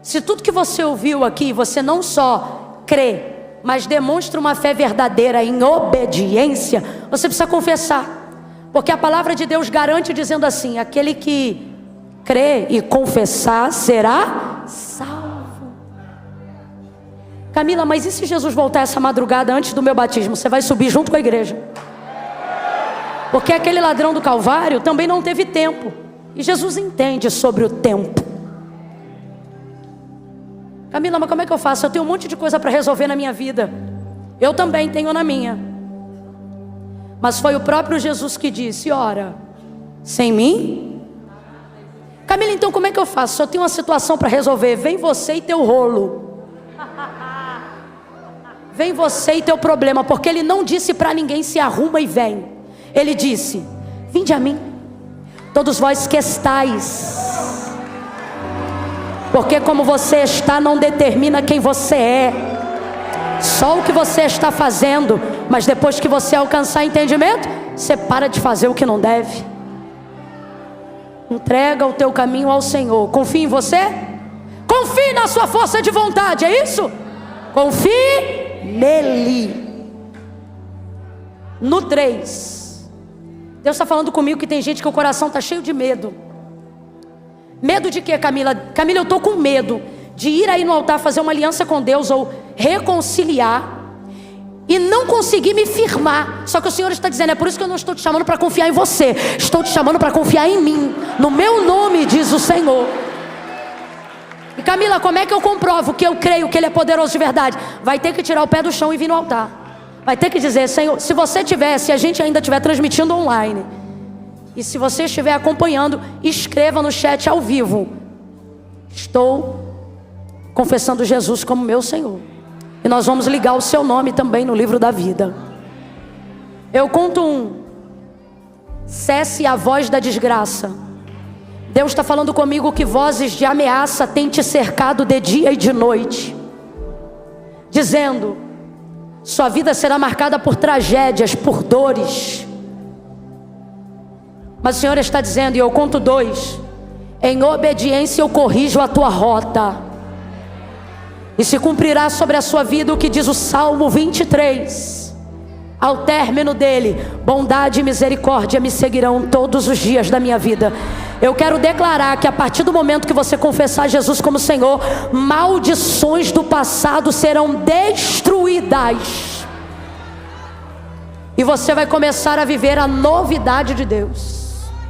[SPEAKER 1] Se tudo que você ouviu aqui, você não só crê, mas demonstra uma fé verdadeira em obediência, você precisa confessar. Porque a palavra de Deus garante dizendo assim: aquele que crê e confessar será salvo. Camila, mas e se Jesus voltar essa madrugada antes do meu batismo? Você vai subir junto com a igreja. Porque aquele ladrão do Calvário também não teve tempo. E Jesus entende sobre o tempo. Camila, mas como é que eu faço? Eu tenho um monte de coisa para resolver na minha vida. Eu também tenho na minha. Mas foi o próprio Jesus que disse: ora, sem mim? Camila, então como é que eu faço? Eu tenho uma situação para resolver. Vem você e teu rolo. Vem você e teu problema. Porque ele não disse para ninguém: se arruma e vem. Ele disse: vinde a mim, todos vós que estáis. Porque como você está não determina quem você é. Só o que você está fazendo. Mas depois que você alcançar entendimento, você para de fazer o que não deve. Entrega o teu caminho ao Senhor. Confie em você. Confie na sua força de vontade, é isso? Confie nele. No 3, Deus está falando comigo que tem gente que o coração está cheio de medo. Medo de quê, Camila? Camila, eu estou com medo de ir aí no altar fazer uma aliança com Deus ou reconciliar e não conseguir me firmar. Só que o Senhor está dizendo: é por isso que eu não estou te chamando para confiar em você, estou te chamando para confiar em mim, no meu nome, diz o Senhor. E Camila, como é que eu comprovo que eu creio que Ele é poderoso de verdade? Vai ter que tirar o pé do chão e vir no altar. Vai ter que dizer: Senhor, se você tiver, se a gente ainda estiver transmitindo online, e se você estiver acompanhando, escreva no chat ao vivo: estou confessando Jesus como meu Senhor. E nós vamos ligar o seu nome também no livro da vida. Eu conto 1. Cesse a voz da desgraça. Deus está falando comigo que vozes de ameaça têm te cercado de dia e de noite, dizendo: sua vida será marcada por tragédias, por dores. Mas o Senhor está dizendo, e eu conto 2: em obediência eu corrijo a tua rota. E se cumprirá sobre a sua vida o que diz o Salmo 23. Ao término dele, bondade e misericórdia me seguirão todos os dias da minha vida. Eu quero declarar que a partir do momento que você confessar Jesus como Senhor, maldições do passado serão destruídas. E você vai começar a viver a novidade de Deus.